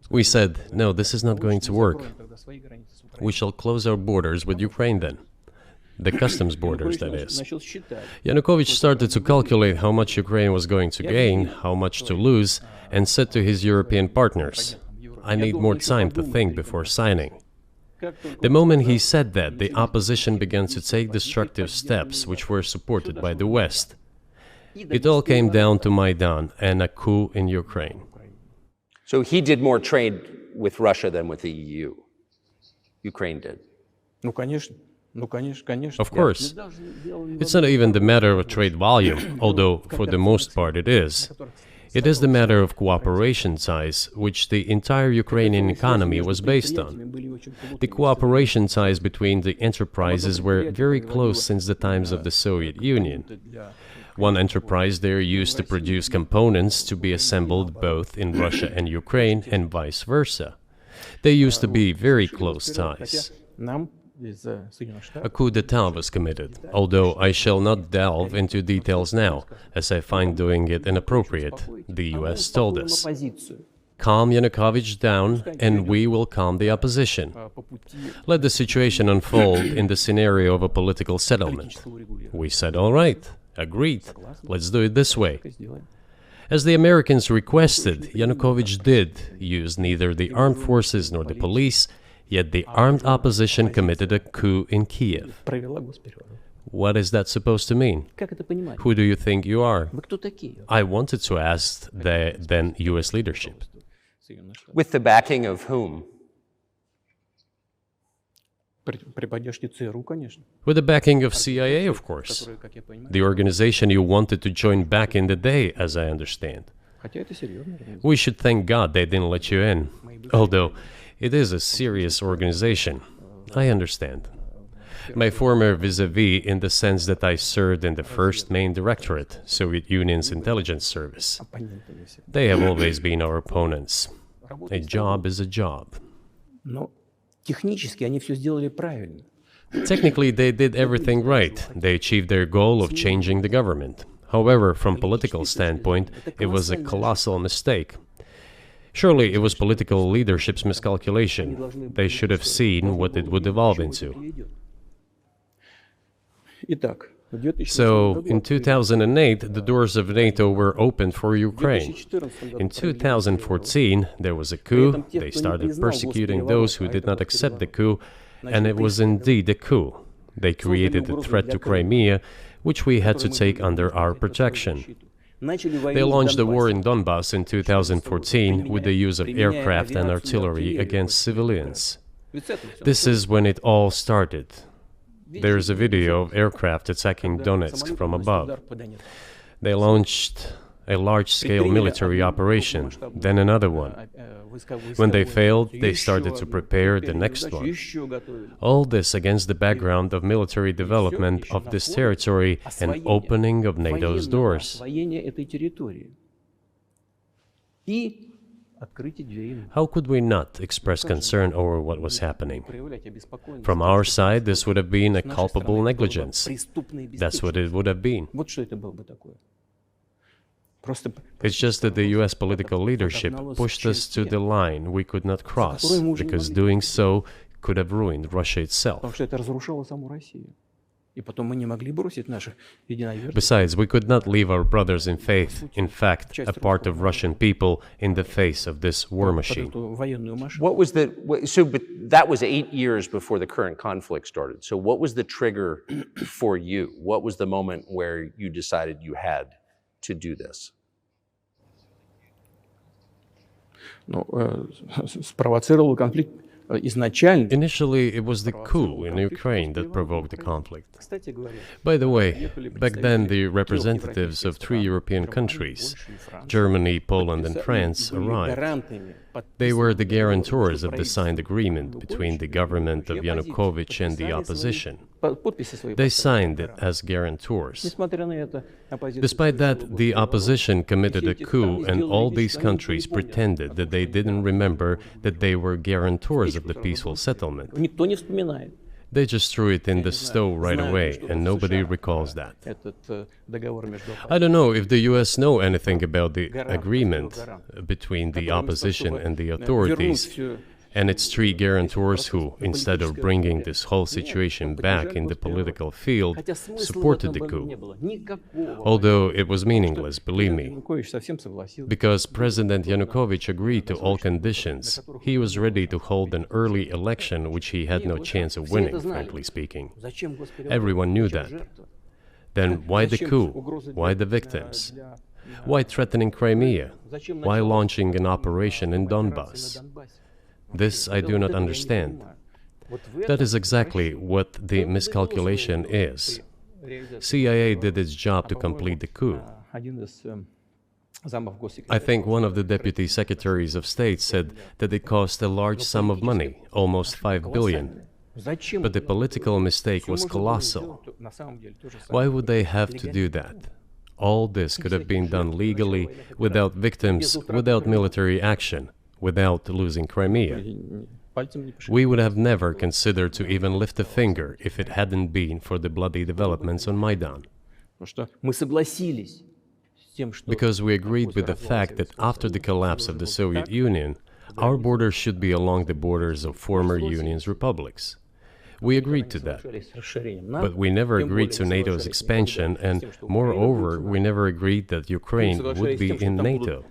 We said, no, this is not going to work. We shall close our borders with Ukraine then. The customs borders, that is. Yanukovych started to calculate how much Ukraine was going to gain, how much to lose, and said to his European partners, I need more time to think before signing. The moment he said that, the opposition began to take destructive steps which were supported by the West. It all came down to Maidan and a coup in Ukraine. So he did more trade with Russia than with the EU. Ukraine did. Of course. It's not even the matter of trade volume, although for the most part it is. It is the matter of cooperation ties, which the entire Ukrainian economy was based on. The cooperation ties between the enterprises were very close since the times of the Soviet Union. One enterprise there used to produce components to be assembled both in Russia and Ukraine and vice versa. They used to be very close ties. A coup d'etat was committed, although I shall not delve into details now, as I find doing it inappropriate, the US told us. Calm Yanukovych down, and we will calm the opposition. Let the situation unfold in the scenario of a political settlement. We said, all right, agreed, let's do it this way. As the Americans requested, Yanukovych did use neither the armed forces nor the police, yet the armed opposition committed a coup in Kiev. What is that supposed to mean? Who do you think you are? I wanted to ask the then US leadership. With the backing of whom? With the backing of CIA, of course. The organization you wanted to join back in the day, as I understand. We should thank God they didn't let you in. Although, it is a serious organization. I understand. My former vis-a-vis in the sense that I served in the first main directorate, Soviet Union's intelligence service. They have always been our opponents. A job is a job. Technically, they did everything right. They achieved their goal of changing the government. However, from political standpoint, it was a colossal mistake. Surely it was political leadership's miscalculation. They should have seen what it would evolve into. So, in 2008, the doors of NATO were opened for Ukraine. In 2014, there was a coup. They started persecuting those who did not accept the coup, and it was indeed a coup. They created a threat to Crimea, which we had to take under our protection. They launched the war in Donbass in 2014 with the use of aircraft and artillery against civilians. This is when it all started. There is a video of aircraft attacking Donetsk from above. They launched a large-scale military operation, then another one. When they failed, they started to prepare the next one. All this against the background of military development of this territory and opening of NATO's doors. How could we not express concern over what was happening? From our side, this would have been a culpable negligence. That's what it would have been. It's just that the US political leadership pushed us to the line we could not cross, because doing so could have ruined Russia itself. Besides, we could not leave our brothers in faith, in fact, a part of Russian people, in the face of this war machine. But that was 8 years before the current conflict started. So what was the trigger for you? What was the moment where you decided you had to do this? Initially, it was the coup in Ukraine that provoked the conflict. By the way, back then the representatives of 3 European countries, Germany, Poland and France, arrived. They were the guarantors of the signed agreement between the government of Yanukovych and the opposition. They signed it as guarantors. Despite that, the opposition committed a coup, and all these countries pretended that they didn't remember that they were guarantors of the peaceful settlement. They just threw it in the stove right away, and nobody recalls that. I don't know if the US know anything about the agreement between the opposition and the authorities, and its three guarantors who, instead of bringing this whole situation back in the political field, supported the coup. Although it was meaningless, believe me, because President Yanukovych agreed to all conditions. He was ready to hold an early election, which he had no chance of winning, frankly speaking. Everyone knew that. Then why the coup? Why the victims? Why threatening Crimea? Why launching an operation in Donbass? This I do not understand. That is exactly what the miscalculation is. CIA did its job to complete the coup. I think one of the deputy secretaries of state said that it cost a large sum of money, almost 5 billion. But the political mistake was colossal. Why would they have to do that? All this could have been done legally, without victims, without military action, without losing Crimea. We would have never considered to even lift a finger if it hadn't been for the bloody developments on Maidan. Because we agreed with the fact that after the collapse of the Soviet Union, our borders should be along the borders of former Union's republics. We agreed to that. But we never agreed to NATO's expansion, and moreover, we never agreed that Ukraine would be in NATO.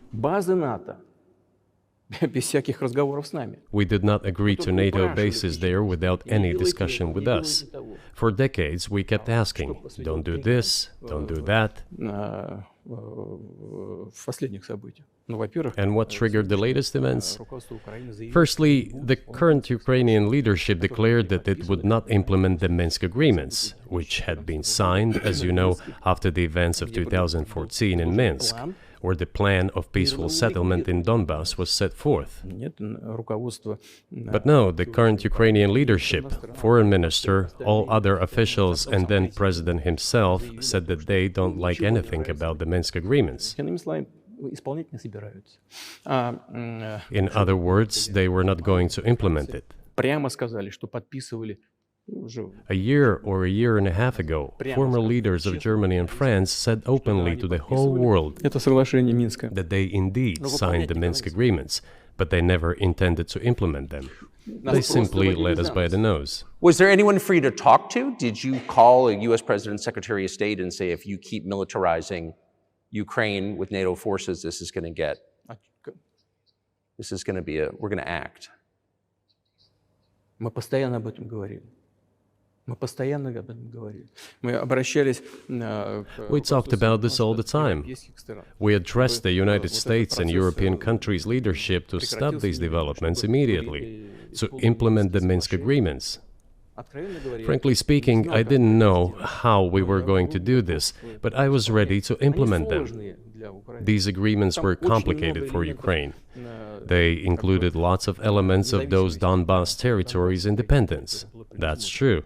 We did not agree to NATO bases there without any discussion with us. For decades, we kept asking, don't do this, don't do that. And what triggered the latest events? Firstly, the current Ukrainian leadership declared that it would not implement the Minsk agreements, which had been signed, as you know, after the events of 2014 in Minsk, where the plan of peaceful settlement in Donbass was set forth. But no, the current Ukrainian leadership, foreign minister, all other officials, and then president himself said that they don't like anything about the Minsk agreements. In other words, they were not going to implement it. A year or a year and a half ago, former leaders of Germany and France said openly to the whole world that they indeed signed the Minsk agreements, but they never intended to implement them. They simply led us by the nose. Was there anyone for you to talk to? Did you call a U.S. President's Secretary of State and say, if you keep militarizing Ukraine with NATO forces, this is going to be we're going to act? We talked about this all the time. We addressed the United States and European countries' leadership to stop these developments immediately, to implement the Minsk agreements. Frankly speaking, I didn't know how we were going to do this, but I was ready to implement them. These agreements were complicated for Ukraine. They included lots of elements of those Donbass territories' independence. That's true.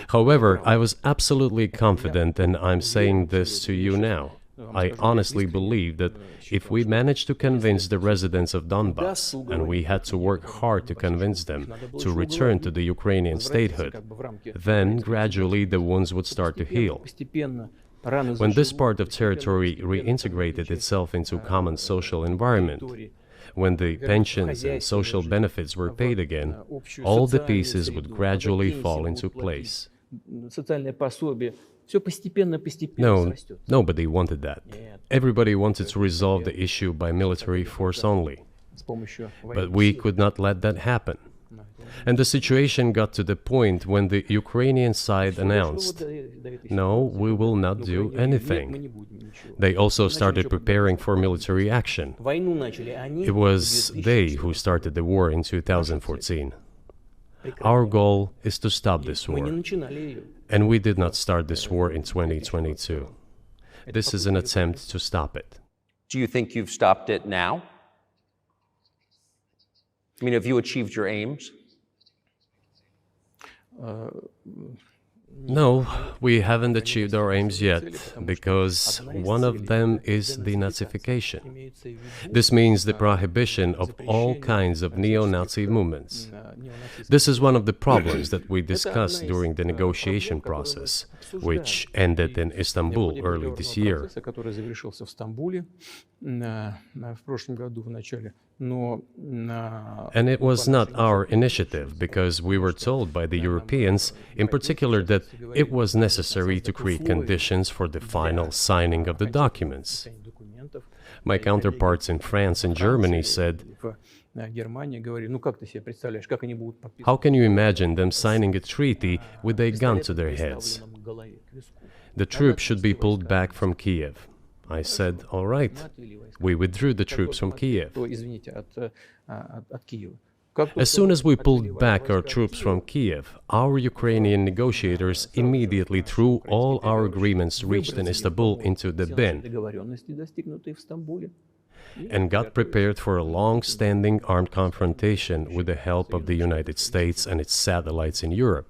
However, I was absolutely confident, and I'm saying this to you now. I honestly believe that if we managed to convince the residents of Donbass, and we had to work hard to convince them to return to the Ukrainian statehood, then gradually the wounds would start to heal. When this part of territory reintegrated itself into a common social environment, when the pensions and social benefits were paid again, all the pieces would gradually fall into place. No, nobody wanted that. Everybody wanted to resolve the issue by military force only. But we could not let that happen. And the situation got to the point when the Ukrainian side announced, no, we will not do anything. They also started preparing for military action. It was they who started the war in 2014. Our goal is to stop this war. And we did not start this war in 2022. This is an attempt to stop it. Do you think you've stopped it now? I mean, have you achieved your aims? No, we haven't achieved our aims yet, because one of them is denazification. This means the prohibition of all kinds of neo-Nazi movements. This is one of the problems that we discussed during the negotiation process, which ended in Istanbul early this year. And it was not our initiative, because we were told by the Europeans, in particular, that it was necessary to create conditions for the final signing of the documents. My counterparts in France and Germany said, "How can you imagine them signing a treaty with a gun to their heads? The troops should be pulled back from Kiev." I said, "All right." We withdrew the troops from Kiev. As soon as we pulled back our troops from Kiev, our Ukrainian negotiators immediately threw all our agreements reached in Istanbul into the bin and got prepared for a long-standing armed confrontation with the help of the United States and its satellites in Europe.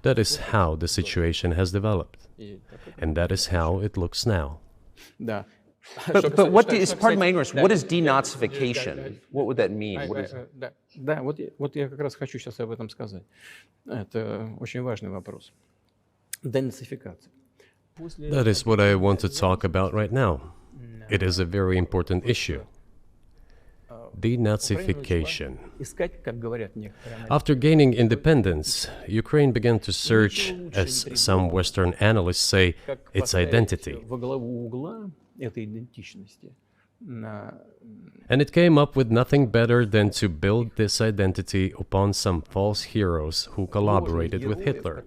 That is how the situation has developed, and that is how it looks now. But what is, pardon my ignorance, what is denazification? What would that mean? What is... Да, вот я как раз хочу сейчас об этом сказать. Это очень важный вопрос. Денацификация. That is what I want to talk about right now. It is a very important issue. Denazification. After gaining independence, Ukraine began to search, as some Western analysts say, its identity. And it came up with nothing better than to build this identity upon some false heroes who collaborated with Hitler.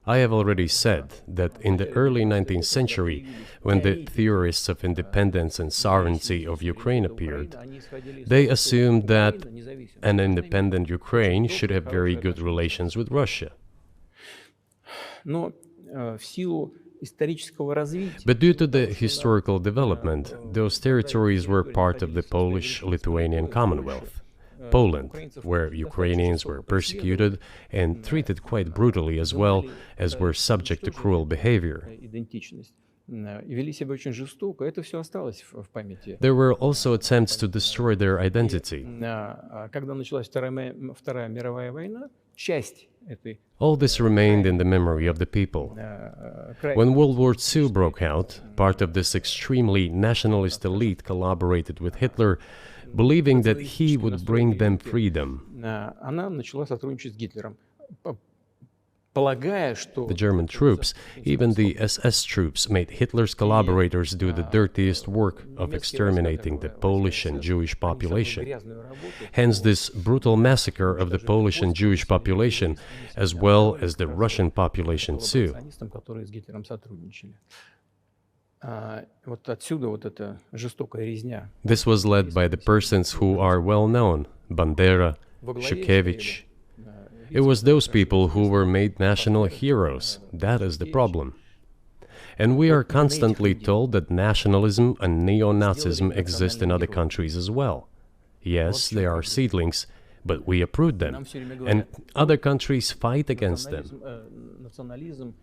I have already said that in the early 19th century, when the theorists of independence and sovereignty of Ukraine appeared, they assumed that an independent Ukraine should have very good relations with Russia. But due to the historical development, those territories were part of the Polish-Lithuanian Commonwealth. Poland, where Ukrainians were persecuted and treated quite brutally, as well as were subject to cruel behavior. There were also attempts to destroy their identity. All this remained in the memory of the people. When World War II broke out, part of this extremely nationalist elite collaborated with Hitler, believing that he would bring them freedom. The German troops, even the SS troops, made Hitler's collaborators do the dirtiest work of exterminating the Polish and Jewish population. Hence this brutal massacre of the Polish and Jewish population, as well as the Russian population too. This was led by the persons who are well known, Bandera, Shukevich. It was those people who were made national heroes. That is the problem. And we are constantly told that nationalism and neo-Nazism exist in other countries as well. Yes, they are seedlings, but we uproot them, and other countries fight against them.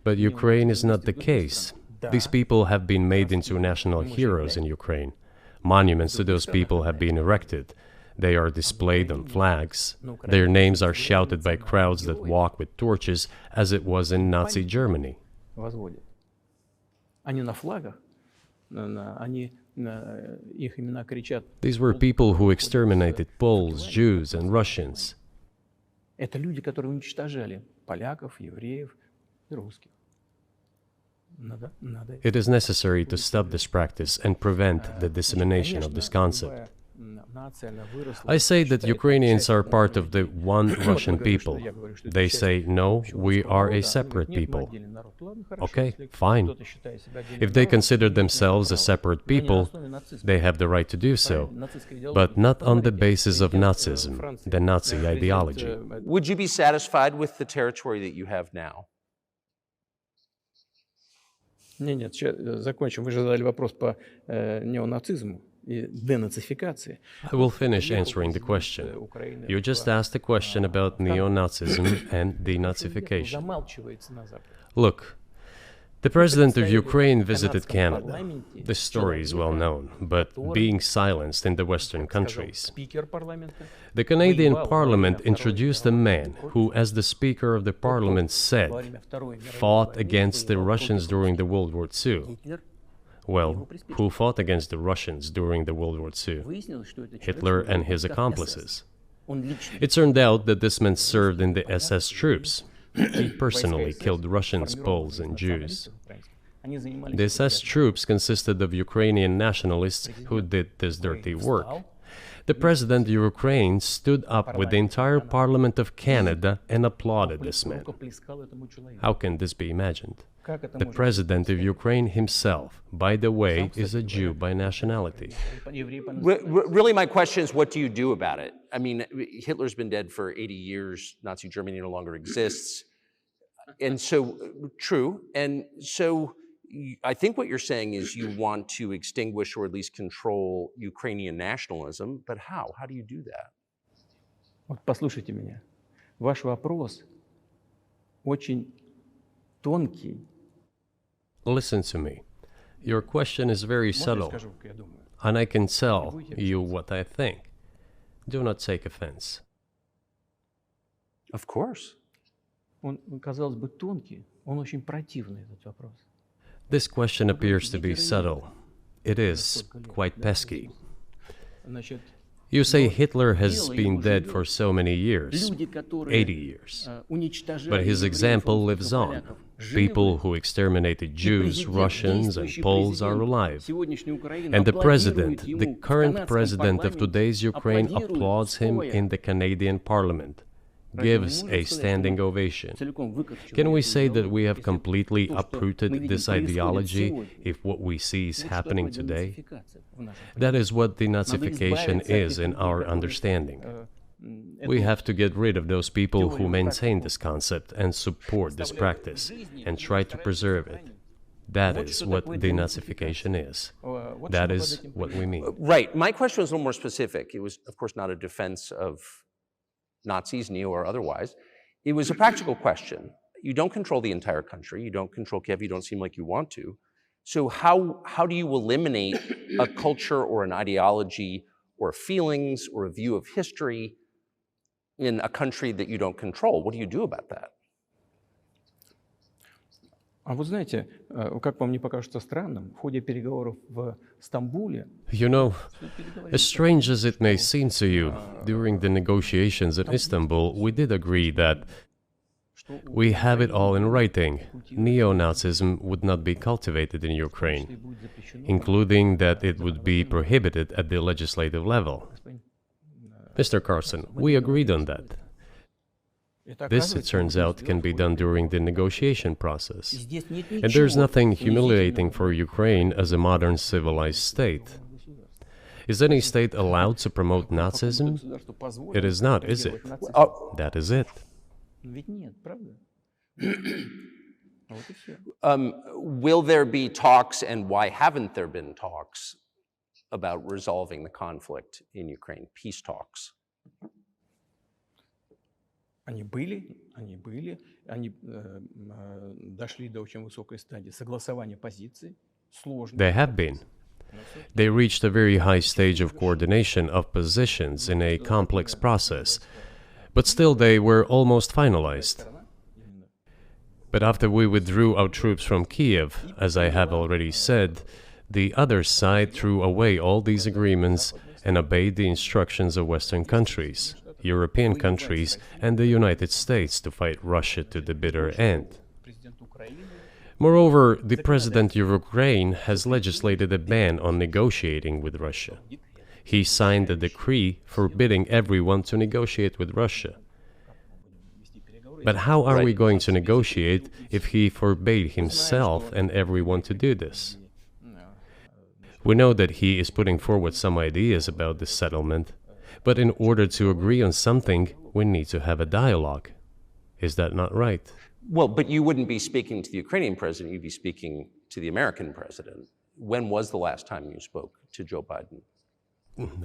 But Ukraine is not the case. These people have been made into national heroes in Ukraine. Monuments to those people have been erected. They are displayed on flags. Their names are shouted by crowds that walk with torches, as it was in Nazi Germany. These were people who exterminated Poles, Jews, and Russians. It is necessary to stop this practice and prevent the dissemination of this concept. I say that Ukrainians are part of the one Russian people. They say, no, we are a separate people. Okay, fine. If they consider themselves a separate people, they have the right to do so, but not on the basis of Nazism, the Nazi ideology. Would you be satisfied with the territory that you have now? Нет, закончим. Вы же задали вопрос по неонацизму. денацификации. I will finish answering the question. You just asked a question about neo-Nazism and denazification. Замалчивается на Западе. Look, the president of Ukraine visited Canada. The story is well known, but being silenced in the Western countries. Спикер парламента. The Canadian Parliament introduced a man who, as the Speaker of the Parliament said, fought against the Russians during the World War II. Well, who fought against the Russians during the World War II? Hitler and his accomplices. It turned out that this man served in the SS troops. He personally killed Russians, Poles, and Jews. The SS troops consisted of Ukrainian nationalists who did this dirty work. The president of Ukraine stood up with the entire Parliament of Canada and applauded this man. How can this be imagined? The president of Ukraine himself, by the way, is a Jew by nationality. Really, my question is, what do you do about it? I mean, Hitler's been dead for 80 years. Nazi Germany no longer exists. And so, true. And so, I think what you're saying is you want to extinguish or at least control Ukrainian nationalism. But how? How do you do that? Вот послушайте меня. Ваш вопрос очень тонкий. Listen to me. Your question is very subtle, and I can tell you what I think. Do not take offense. Of course. Он, казалось бы, тонкий, он очень противный, этот вопрос. This question appears to be subtle. It is quite pesky. Значит, You say Hitler has been dead for so many years, 80 years. But his example lives on. People who exterminated Jews, Russians, and Poles are alive. And the president, the current president of today's Ukraine, applauds him in the Canadian Parliament, gives a standing ovation. Can we say that we have completely uprooted this ideology if what we see is happening today? That is what denazification is in our understanding. We have to get rid of those people who maintain this concept and support this practice and try to preserve it. That is what denazification is. That is what we mean. Right. My question was a little more specific. It was, of course, not a defense of Nazis, neo or otherwise. It was a practical question. You don't control the entire country. You don't control Kiev. You don't seem like you want to. So how do you eliminate a culture or an ideology or feelings or a view of history in a country that you don't control? What do you do about that? А вот знаете, как вам не покажется странным, в ходе переговоров в Стамбуле... You know, as strange as it may seem to you, during the negotiations in Istanbul, we did agree that we have it all in writing. Neo-Nazism would not be cultivated in Ukraine, including that it would be prohibited at the legislative level. Mr. Carlson, we agreed on that. This, it turns out, can be done during the negotiation process. And there's nothing humiliating for Ukraine as a modern civilized state. Is any state allowed to promote Nazism? It is not, is it? That is it. Will there be talks, and why haven't there been talks about resolving the conflict in Ukraine, peace talks? Они были, они дошли до очень высокой стадии согласования позиций, сложно. They have been. They reached a very high stage of coordination of positions in a complex process, but still they were almost finalized. But after we withdrew our troops from Kiev, as I have already said, the other side threw away all these agreements and obeyed the instructions of Western countries, European countries, and the United States to fight Russia to the bitter end. Moreover, the president of Ukraine has legislated a ban on negotiating with Russia. He signed a decree forbidding everyone to negotiate with Russia. But how are we going to negotiate if he forbade himself and everyone to do this? We know that he is putting forward some ideas about this settlement, but in order to agree on something, we need to have a dialogue. Is that not right? Well, but you wouldn't be speaking to the Ukrainian president, you'd be speaking to the American president. When was the last time you spoke to Joe Biden?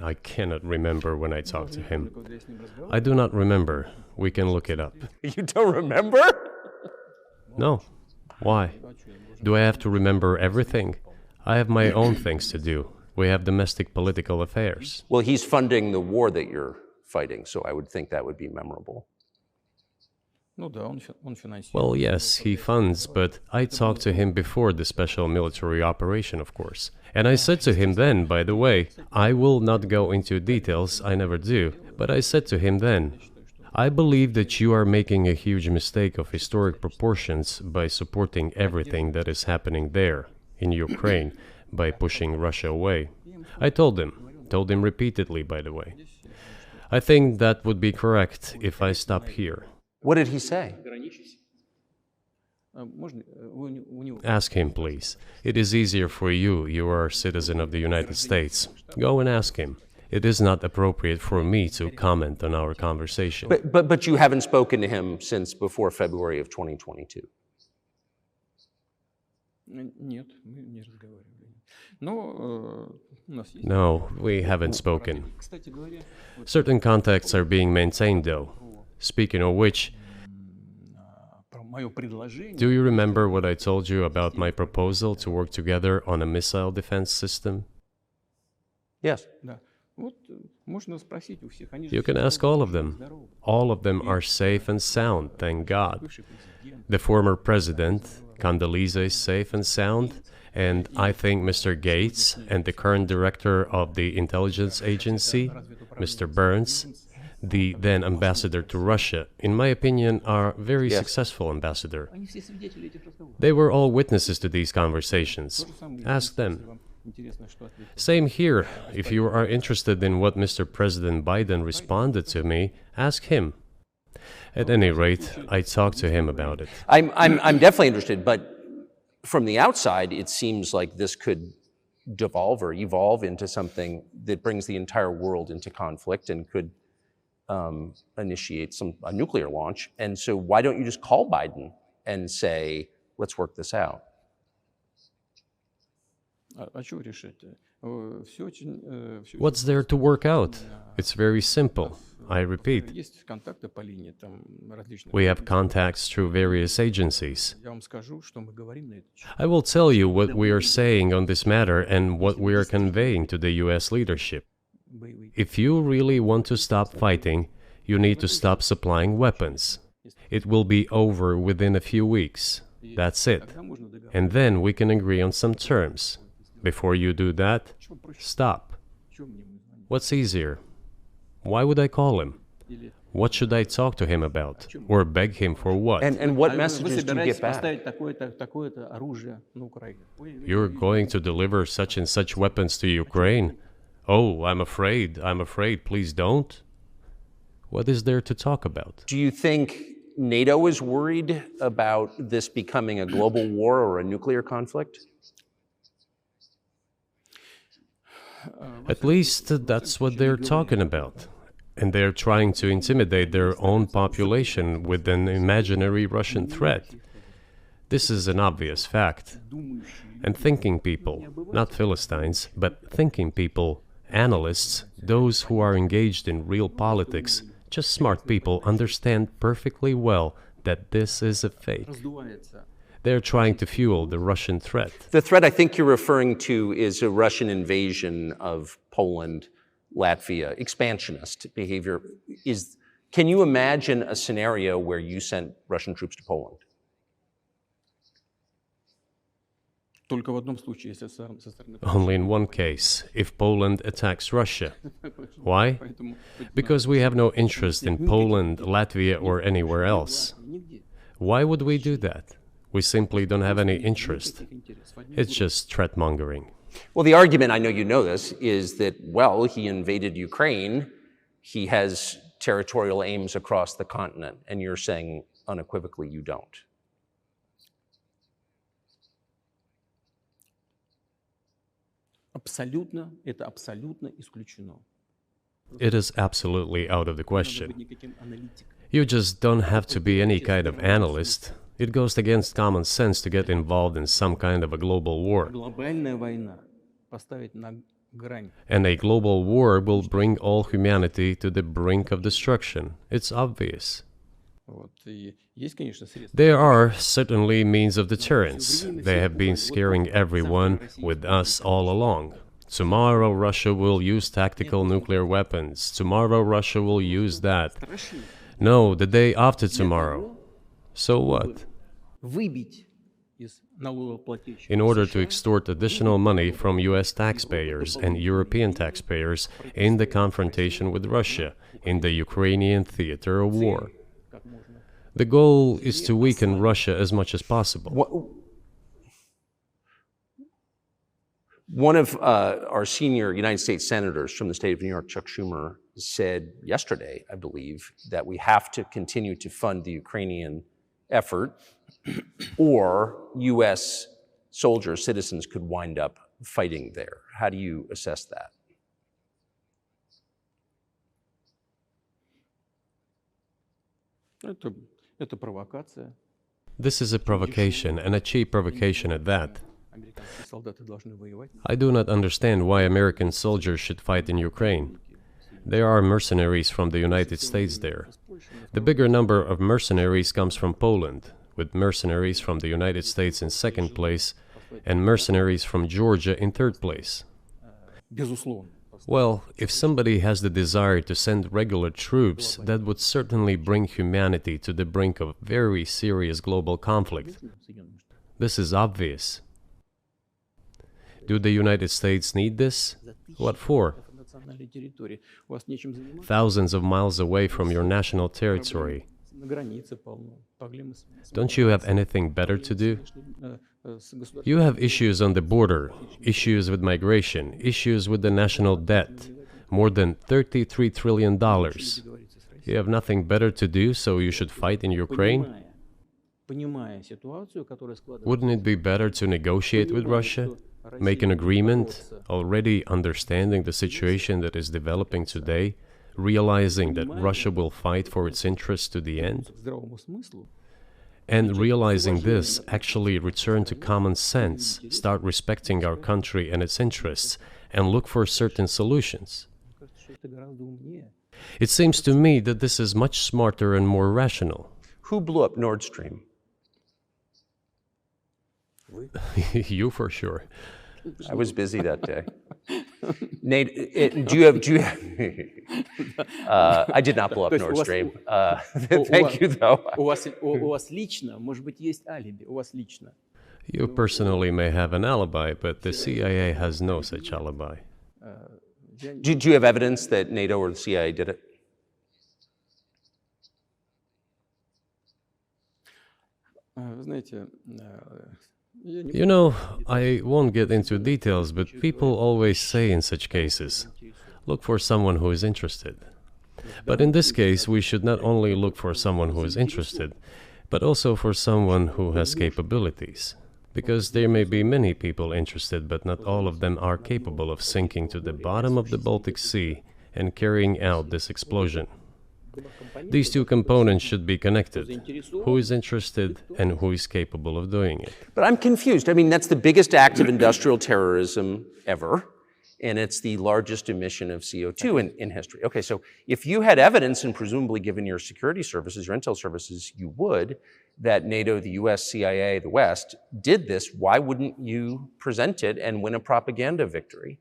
I cannot remember when I talked to him. I do not remember. We can look it up. You don't remember? No. Why? Do I have to remember everything? I have my own things to do. We have domestic political affairs. Well, he's funding the war that you're fighting, so I would think that would be memorable. Well, yes, he funds, but I talked to him before the special military operation, of course. And I said to him then, by the way, I will not go into details, I never do, but I said to him then, I believe that you are making a huge mistake of historic proportions by supporting everything that is happening there, in Ukraine, by pushing Russia away. I told him repeatedly, by the way. I think that would be correct if I stop here. What did he say? Ask him, please. It is easier for you. You are a citizen of the United States. Go and ask him. It is not appropriate for me to comment on our conversation. But you haven't spoken to him since before February of 2022? No, we haven't spoken. Certain contacts are being maintained, though. Speaking of which, do you remember what I told you about my proposal to work together on a missile defense system? Yes. You can ask all of them. All of them are safe and sound, thank God. The former president, Condoleezza, is safe and sound, and I think Mr. Gates and the current director of the intelligence agency, Mr. Burns, the then ambassador to Russia, in my opinion, are very successful ambassador. They were all witnesses to these conversations. Ask them. Same here. If you are interested in what Mr. President Biden responded to me, ask him. At any rate, I talked to him about it. I'm definitely interested, but from the outside, it seems like this could devolve or evolve into something that brings the entire world into conflict and could initiate a nuclear launch. And so why don't you just call Biden and say, let's work this out? What's there to work out? It's very simple. I repeat. We have contacts through various agencies. I will tell you what we are saying on this matter and what we are conveying to the US leadership. If you really want to stop fighting, you need to stop supplying weapons. It will be over within a few weeks. That's it. And then we can agree on some terms. Before you do that, stop. What's easier? Why would I call him? What should I talk to him about? Or beg him for what? And what messages do you get back? You're going to deliver such and such weapons to Ukraine? Oh, I'm afraid, please don't. What is there to talk about? Do you think NATO is worried about this becoming a global war or a nuclear conflict? At least that's what they're talking about. And they're trying to intimidate their own population with an imaginary Russian threat. This is an obvious fact. And thinking people, not Philistines, but thinking people, analysts, those who are engaged in real politics, just smart people, understand perfectly well that this is a fake. They're trying to fuel the Russian threat. The threat I think you're referring to is a Russian invasion of Poland, Latvia, expansionist behavior. Can you imagine a scenario where you sent Russian troops to Poland? Only in one case, if Poland attacks Russia. Why? Because we have no interest in Poland, Latvia, or anywhere else. Why would we do that? We simply don't have any interest. It's just threat-mongering. Well, the argument, I know you know this, is that, well, he invaded Ukraine, he has territorial aims across the continent, and you're saying unequivocally you don't. It is absolutely out of the question. You just don't have to be any kind of analyst. It goes against common sense to get involved in some kind of a global war. грань. And a global war will bring all humanity to the brink of destruction. It's obvious. Вот. И есть, конечно, средства. There are certainly means of deterrence. They have been scaring everyone with us all along. Tomorrow Russia will use tactical nuclear weapons. Tomorrow Russia will use that. No, the day after tomorrow. So what? Выбить из налогоплательщиков In order to США extort additional money from US taxpayers and European taxpayers in the confrontation with Russia in the Ukrainian theater of war. как можно. The goal is to weaken Russia as much as possible. One of our senior United States senators from the state of New York, Chuck Schumer, said yesterday, I believe, that we have to continue to fund the Ukrainian effort, or U.S. soldiers, citizens could wind up fighting there. How do you assess that? Это провокация. This is a provocation, and a cheap provocation at that. Американские солдаты должны воевать. I do not understand why American soldiers should fight in Ukraine. There are mercenaries from the United States there. The bigger number of mercenaries comes from Poland, with mercenaries from the United States in second place and mercenaries from Georgia in third place. Безусловно. Well, if somebody has the desire to send regular troops, that would certainly bring humanity to the brink of very serious global conflict. This is obvious. Do the United States need this? What for? Национальной территории. У вас нечем заниматься. Thousands of miles away from your national territory. На границе полно. Проблемы Don't you have anything better to do? с государством. You have issues on the border, issues with migration, issues with the national debt, more than $33 trillion. You have nothing better to do, so you should fight in Ukraine? Понимая ситуацию, которая складывается. Wouldn't it be better to negotiate with Russia? Make an agreement, already understanding the situation that is developing today, realizing that Russia will fight for its interests to the end? К здравому смыслу. And realizing this, actually return to common sense, start respecting our country and its interests, and look for certain solutions. Мне кажется, что это гораздо умнее. It seems to me that this is much smarter and more rational. Who blew up Nord Stream? You for sure. I was busy that day. Nate, do you have I did not blow up То есть Nord у вас- Stream. у Thank вас- you, though. У вас лично, может быть, есть алиби. У вас лично. You personally may have an alibi, but the CIA has no such alibi. Do you have evidence that NATO or the CIA did it? Вы знаете, я не You know, I won't get into details, but people always say in such cases, look for someone who is interested. But in this case, we should not only look for someone who is interested, but also for someone who has capabilities. Because there may be many people interested, but not all of them are capable of sinking to the bottom of the Baltic Sea and carrying out this explosion. These two components should be connected. Who is interested and who is capable of doing it? But I'm confused. I mean, that's the biggest act of industrial terrorism ever, and it's the largest emission of CO2 in history. Okay, so if you had evidence, and presumably given your security services, your intel services, you would, that NATO, the US, CIA, the West did this, why wouldn't you present it and win a propaganda victory?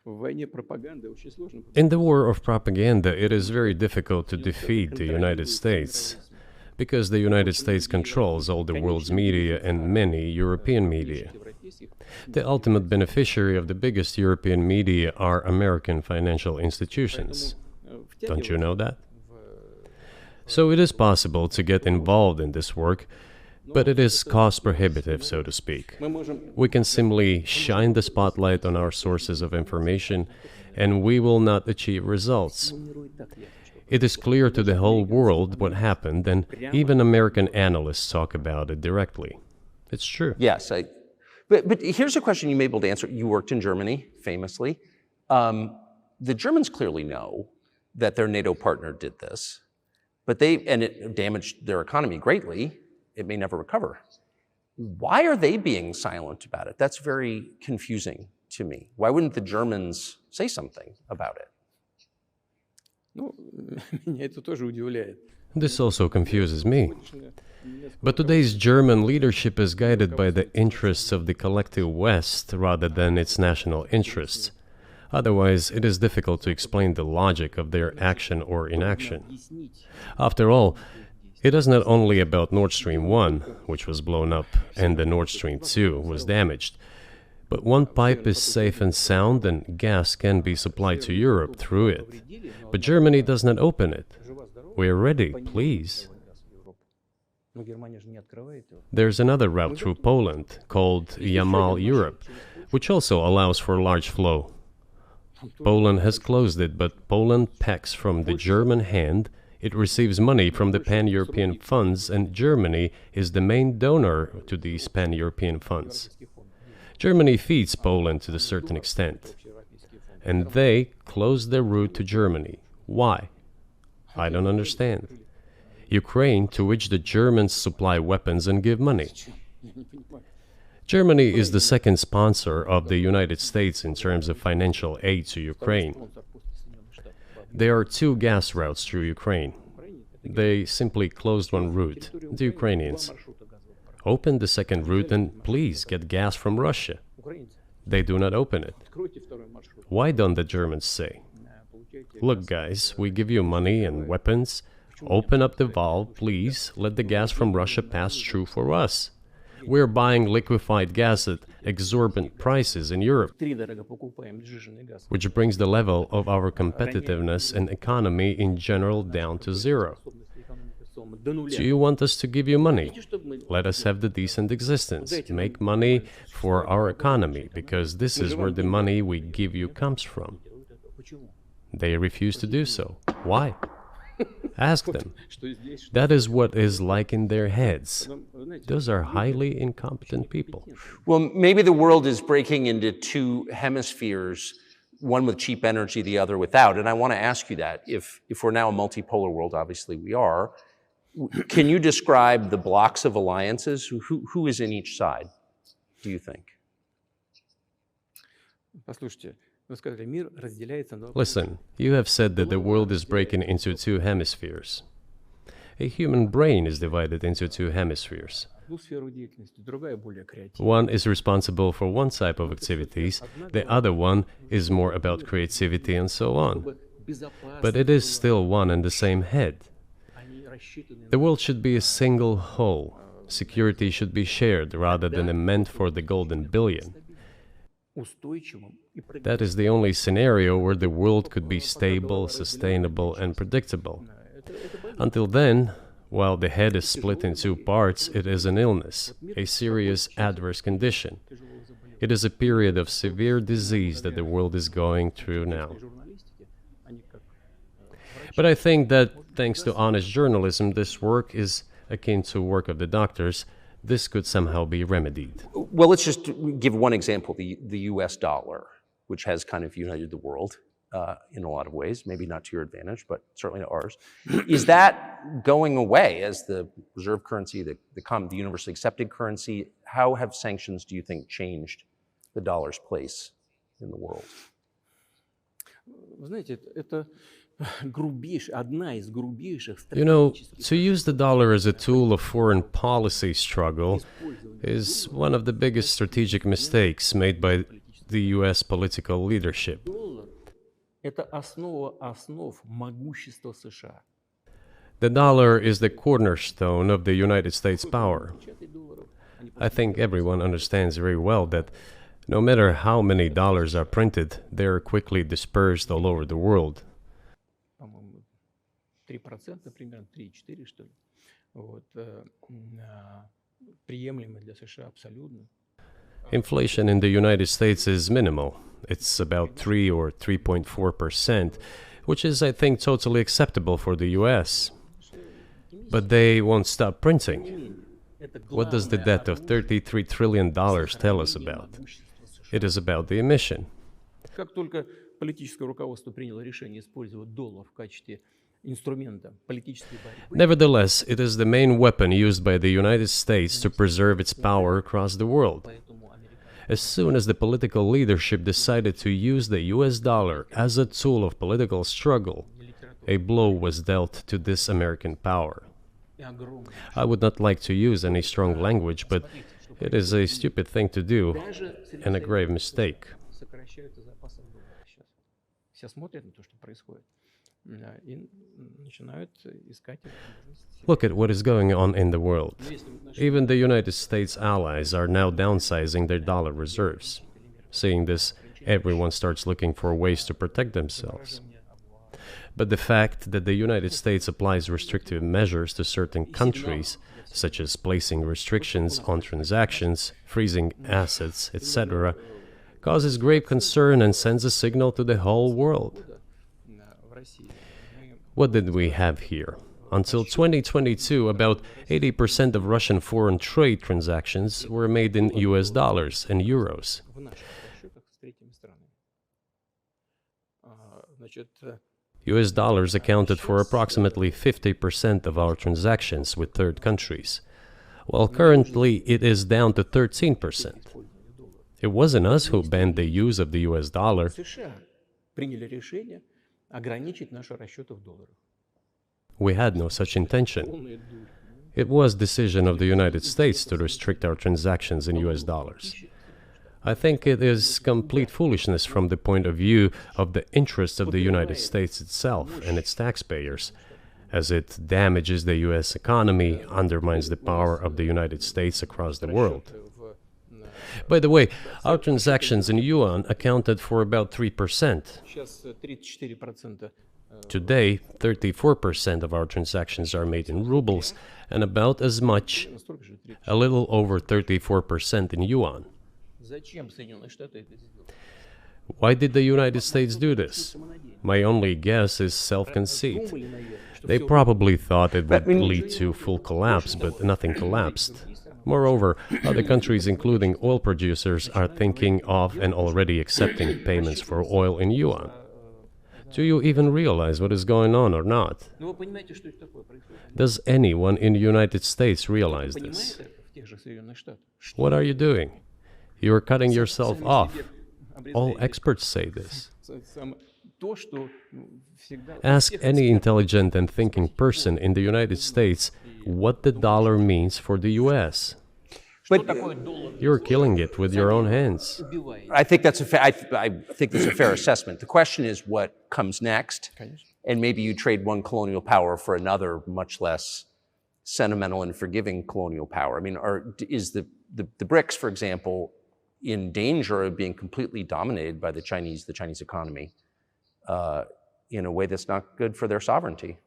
В войне пропаганды очень сложно. In the war of propaganda, it is very difficult to defeat the United States, because the United States controls all the world's media and many European media. Европейских The ultimate beneficiary of the biggest European media are American financial institutions. Don't you know that? So it is possible to get involved in this work, but it is cost prohibitive, so to speak. Мы можем We can simply shine the spotlight on our sources of information, and we will not achieve results. планировать так ясно, что It is clear to the whole world what happened, and even American analysts talk about it directly. It's true. Yes, but here's a question you may be able to answer. You worked in Germany, famously. The Germans clearly know that their NATO partner did this, and it damaged their economy greatly. It may never recover. Why are they being silent about it? That's very confusing to me. Why wouldn't the Germans say something about it? Ну, меня это тоже удивляет. This also confuses me. But today's German leadership is guided by the interests of the collective West rather than its national interests. Otherwise, it is difficult to explain the logic of their action or inaction. After all, it is not only about Nord Stream 1, which was blown up, and the Nord Stream 2 was damaged, but one pipe is safe and sound and gas can be supplied to Europe through it. But Germany does not open it. We are ready, please. There's another route through Poland, called Yamal Europe, which also allows for large flow. Poland has closed it, but Poland packs from the German hand. It receives money from the pan-European funds, and Germany is the main donor to these pan-European funds. Germany feeds Poland to a certain extent, and they close their route to Germany. Why? I don't understand. Ukraine, to which the Germans supply weapons and give money. Germany is the second sponsor of the United States in terms of financial aid to Ukraine. There are two gas routes through Ukraine. They simply closed one route, the Ukrainians. Open the second route and please get gas from Russia. They do not open it. Why don't the Germans say, look guys, we give you money and weapons, open up the valve, please, let the gas from Russia pass through for us. We're buying liquefied gas at exorbitant prices in Europe, which brings the level of our competitiveness and economy in general down to zero. Do you want us to give you money? Let us have the decent existence. Make money for our economy, because this is where the money we give you comes from. They refuse to do so. Why? Ask them. That is what is like in their heads. Those are highly incompetent people. Well, maybe the world is breaking into two hemispheres, one with cheap energy, the other without. And I want to ask you that. If we're now a multipolar world, obviously we are, can you describe the blocks of alliances? Who is in each side, do you think? Listen, you have said that the world is breaking into two hemispheres. A human brain is divided into two hemispheres. One is responsible for one type of activities, the other one is more about creativity and so on. But it is still one and the same head. The world should be a single whole. Security should be shared rather than meant for the golden billion. That is the only scenario where the world could be stable, sustainable, and predictable. Until then, while the head is split in two parts, it is an illness, a serious adverse condition. It is a period of severe disease that the world is going through now. But I think that, thanks to honest journalism, this work is akin to work of the doctors. This could somehow be remedied. Well, let's just give one example, the US dollar, which has kind of united the world in a lot of ways, maybe not to your advantage, but certainly to ours. Is that going away as the reserve currency, the universally accepted currency? How have sanctions, do you think, changed the dollar's place in the world? You know, to use the dollar as a tool of foreign policy struggle is one of the biggest strategic mistakes made by the US political leadership. The dollar is the cornerstone of the United States power. I think everyone understands very well that no matter how many dollars are printed, they are quickly dispersed all over the world. Inflation in the United States is minimal. It's about 3 or 3.4%, which is, I think, totally acceptable for the US. But they won't stop printing. What does the debt of $33 trillion tell us about? It is about the emission. Nevertheless, it is the main weapon used by the United States to preserve its power across the world. As soon as the political leadership decided to use the US dollar as a tool of political struggle, a blow was dealt to this American power. I would not like to use any strong language, but it is a stupid thing to do and a grave mistake. Look at what is going on in the world. Even the United States allies are now downsizing their dollar reserves. Seeing this, everyone starts looking for ways to protect themselves. But the fact that the United States applies restrictive measures to certain countries, such as placing restrictions on transactions, freezing assets, etc., causes grave concern and sends a signal to the whole world. What did we have here? Until 2022, about 80% of Russian foreign trade transactions were made in US dollars and euros. US dollars accounted for approximately 50% of our transactions with third countries, while currently it is down to 13%. It wasn't us who banned the use of the US dollar. We had no such intention. It was decision of the United States to restrict our transactions in US dollars. I think it is complete foolishness from the point of view of the interests of the United States itself and its taxpayers, as it damages the US economy, undermines the power of the United States across the world. By the way, our transactions in yuan accounted for about 3%. Today, 34% of our transactions are made in rubles, and about as much, a little over 34% in yuan. Why did the United States do this? My only guess is self-conceit. They probably thought it would lead to full collapse, but nothing collapsed. Moreover, other countries, including oil producers, are thinking of and already accepting payments for oil in yuan. Do you even realize what is going on or not? Does anyone in the United States realize this? What are you doing? You are cutting yourself off. All experts say this. Ask any intelligent and thinking person in the United States what the dollar means for the US. But You're killing it with your own hands. I think that's I think that's a fair assessment. The question is what comes next, and maybe you trade one colonial power for another, much less sentimental and forgiving colonial power. I mean, is the BRICS, for example, in danger of being completely dominated by the Chinese economy in a way that's not good for their sovereignty?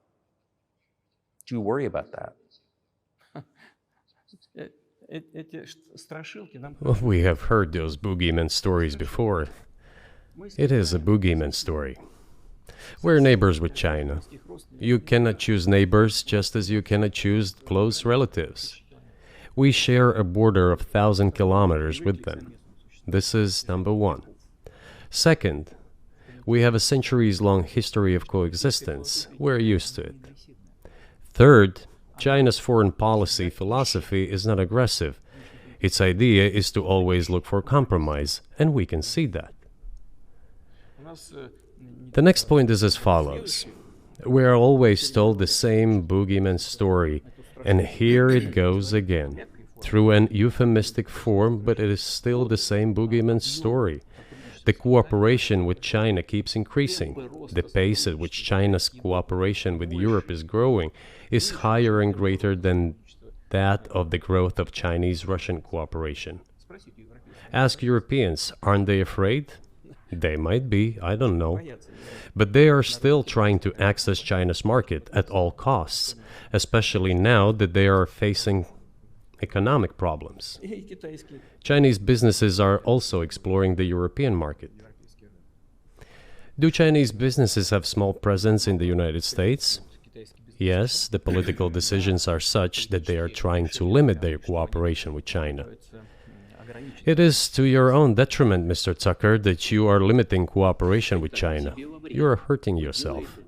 Do you worry about that? Well, we have heard those boogeyman stories before. It is a boogeyman story. We're neighbors with China. You cannot choose neighbors just as you cannot choose close relatives. We share a border of 1,000 kilometers with them. This is number one. Second, we have a centuries-long history of coexistence. We're used to it. Third, China's foreign policy philosophy is not aggressive. Its idea is to always look for compromise, and we can see that. The next point is as follows. We are always told the same boogeyman story, and here it goes again, through an euphemistic form, but it is still the same boogeyman story. The cooperation with China keeps increasing. The pace at which China's cooperation with Europe is growing is higher and greater than that of the growth of Chinese-Russian cooperation. Ask Europeans, aren't they afraid? They might be, I don't know. But they are still trying to access China's market at all costs, especially now that they are facing economic problems. Chinese businesses are also exploring the European market. Do Chinese businesses have small presence in the United States? Yes, the political decisions are such that they are trying to limit their cooperation with China. It is to your own detriment, Mr. Tucker, that you are limiting cooperation with China. You are hurting yourself.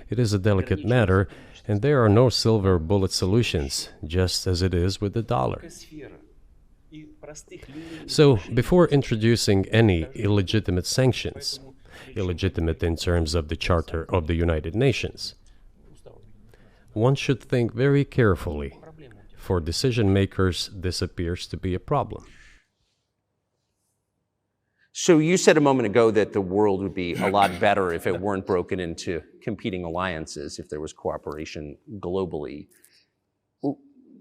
It is a delicate matter, and there are no silver bullet solutions, just as it is with the dollar. So, before introducing any illegitimate sanctions, illegitimate in terms of the Charter of the United Nations, one should think very carefully. For decision makers, this appears to be a problem. So you said a moment ago that the world would be a lot better if it weren't broken into competing alliances, if there was cooperation globally.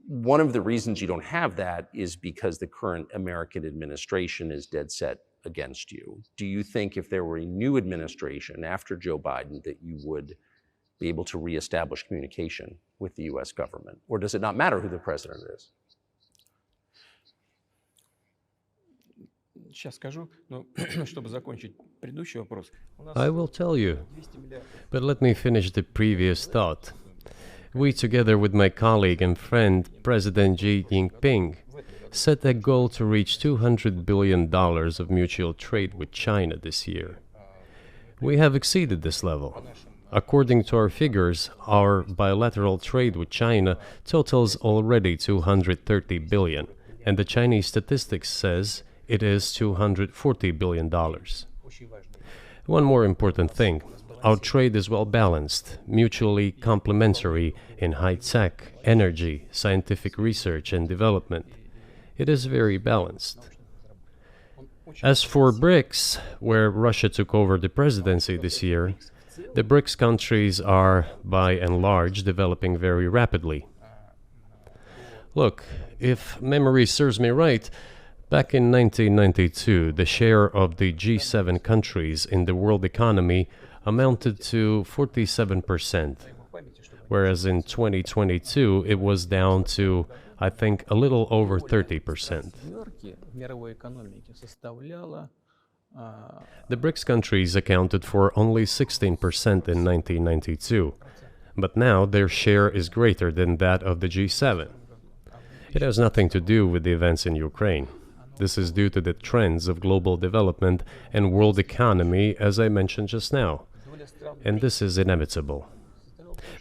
One of the reasons you don't have that is because the current American administration is dead set against you. Do you think if there were a new administration after Joe Biden that you would be able to reestablish communication with the US government? Or does it not matter who the president is? I will tell you, but let me finish the previous thought. We, together with my colleague and friend, President Xi Jinping, set a goal to reach $200 billion of mutual trade with China this year. We have exceeded this level. According to our figures, our bilateral trade with China totals already $230 billion, and the Chinese statistics says it is $240 billion. One more important thing. Our trade is well balanced, mutually complementary in high-tech, energy, scientific research and development. It is very balanced. As for BRICS, where Russia took over the presidency this year, the BRICS countries are, by and large, developing very rapidly. Look, if memory serves me right, back in 1992, the share of the G7 countries in the world economy amounted to 47%, whereas in 2022 it was down to, I think, a little over 30%. The BRICS countries accounted for only 16% in 1992, but now their share is greater than that of the G7. It has nothing to do with the events in Ukraine. This is due to the trends of global development and world economy, as I mentioned just now. And this is inevitable.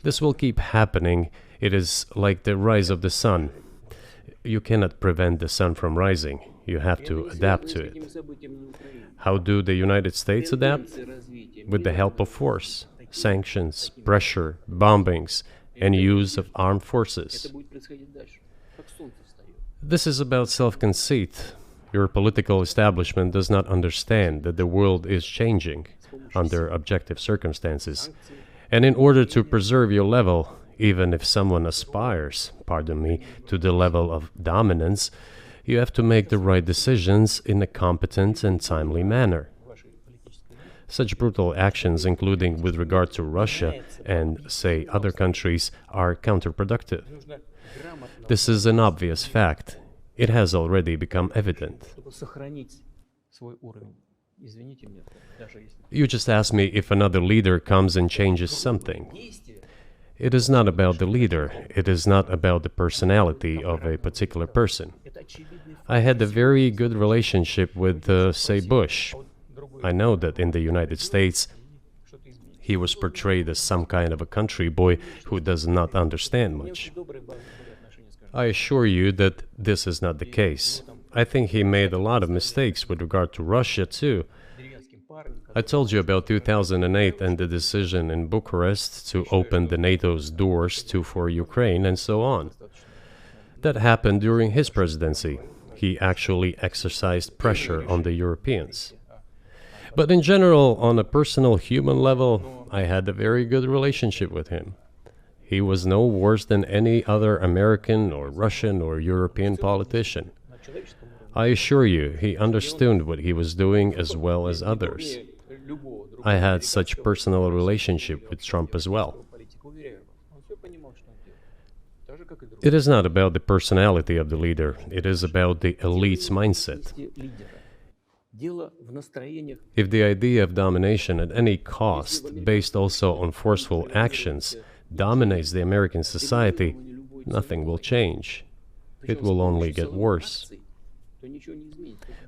This will keep happening. It is like the rise of the sun. You cannot prevent the sun from rising. You have to adapt to it. How do the United States adapt? With the help of force, sanctions, pressure, bombings, and use of armed forces. This is about self-conceit. Your political establishment does not understand that the world is changing under objective circumstances. And in order to preserve your level, even if someone aspires, to the level of dominance, you have to make the right decisions in a competent and timely manner. Such brutal actions, including with regard to Russia and, say, other countries, are counterproductive. This is an obvious fact. It has already become evident. You just asked me if another leader comes and changes something. It is not about the leader. It is not about the personality of a particular person. I had a very good relationship with, say, Bush. I know that in the United States, he was portrayed as some kind of a country boy who does not understand much. I assure you that this is not the case. I think he made a lot of mistakes with regard to Russia, too. I told you about 2008 and the decision in Bucharest to open the NATO's doors for Ukraine and so on. That happened during his presidency. He actually exercised pressure on the Europeans. But in general, on a personal human level, I had a very good relationship with him. He was no worse than any other American or Russian or European politician. I assure you, he understood what he was doing as well as others. I had such personal relationship with Trump as well. It is not about the personality of the leader, it is about the elite's mindset. If the idea of domination at any cost, based also on forceful actions, dominates the American society, nothing will change. It will only get worse.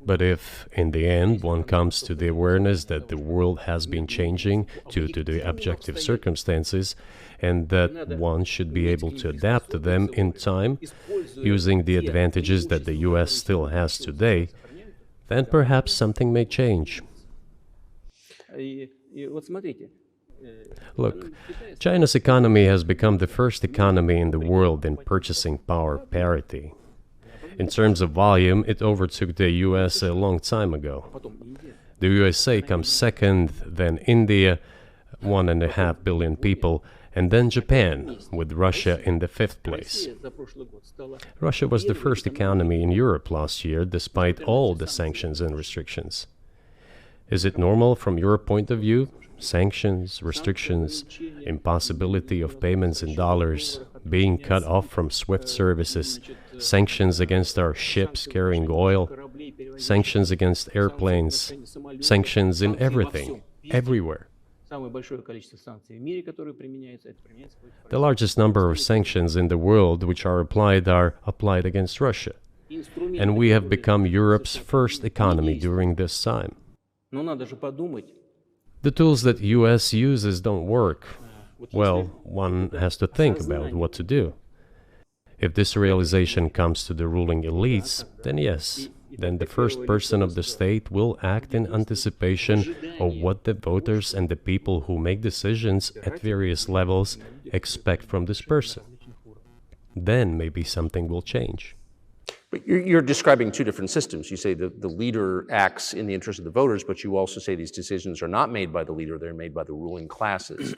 But if, in the end, one comes to the awareness that the world has been changing due to the objective circumstances, and that one should be able to adapt to them in time, using the advantages that the US still has today, then perhaps something may change. Look, China's economy has become the first economy in the world in purchasing power parity. In terms of volume, it overtook the US a long time ago. The USA comes second, then India, 1.5 billion people, and then Japan, with Russia in the fifth place. Russia was the first economy in Europe last year, despite all the sanctions and restrictions. Is it normal from your point of view? Sanctions, restrictions, impossibility of payments in dollars, being cut off from SWIFT services, sanctions against our ships carrying oil, sanctions against airplanes, sanctions in everything, everywhere. The largest number of sanctions in the world which are applied against Russia. And we have become Europe's first economy during this time. The tools that US uses don't work. Well, one has to think about what to do. If this realization comes to the ruling elites, then yes, then the first person of the state will act in anticipation of what the voters and the people who make decisions at various levels expect from this person. Then maybe something will change. But you're describing two different systems. You say the leader acts in the interest of the voters, but you also say these decisions are not made by the leader, they're made by the ruling classes.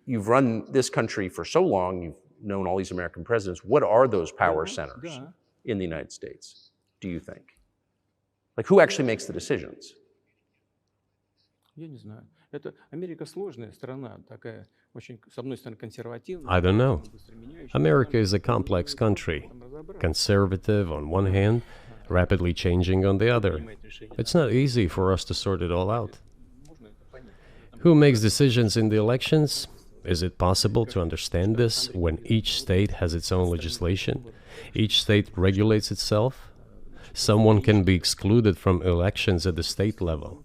You've run this country for so long, you've known all these American presidents. What are those power centers in the United States, do you think? Like, who actually makes the decisions? I don't know. America is a complex country, conservative on one hand, rapidly changing on the other. It's not easy for us to sort it all out. Who makes decisions in the elections? Is it possible to understand this when each state has its own legislation? Each state regulates itself? Someone can be excluded from elections at the state level.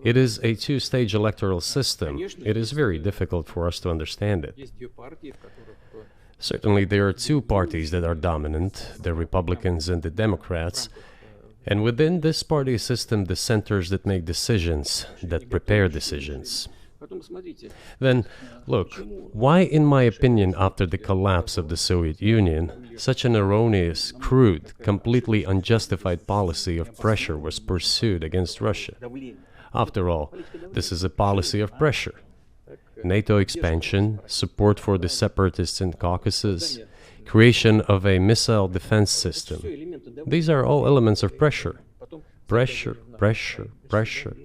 It is a two-stage electoral system. It is very difficult for us to understand it. Certainly, there are two parties that are dominant, the Republicans and the Democrats. And within this party system, the centers that make decisions, that prepare decisions. Then, look, why, in my opinion, after the collapse of the Soviet Union, such an erroneous, crude, completely unjustified policy of pressure was pursued against Russia? After all, this is a policy of pressure. NATO expansion, support for the separatists in Caucasus, creation of a missile defense system. These are all elements of pressure. Pressure, pressure, pressure.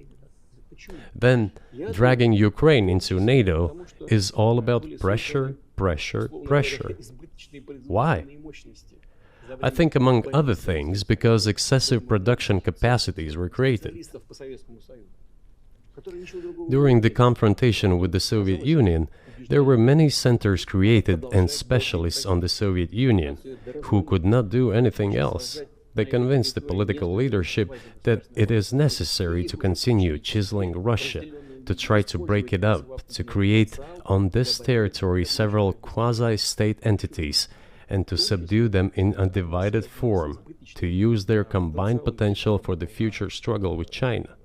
Then, dragging Ukraine into NATO is all about pressure, pressure, pressure. Why? I think, among other things, because excessive production capacities were created. During the confrontation with the Soviet Union, there were many centers created and specialists on the Soviet Union who could not do anything else. They convinced the political leadership that it is necessary to continue chiseling Russia, to try to break it up, to create on this territory several quasi-state entities, and to subdue them in a divided form, to use their combined potential for the future struggle with China.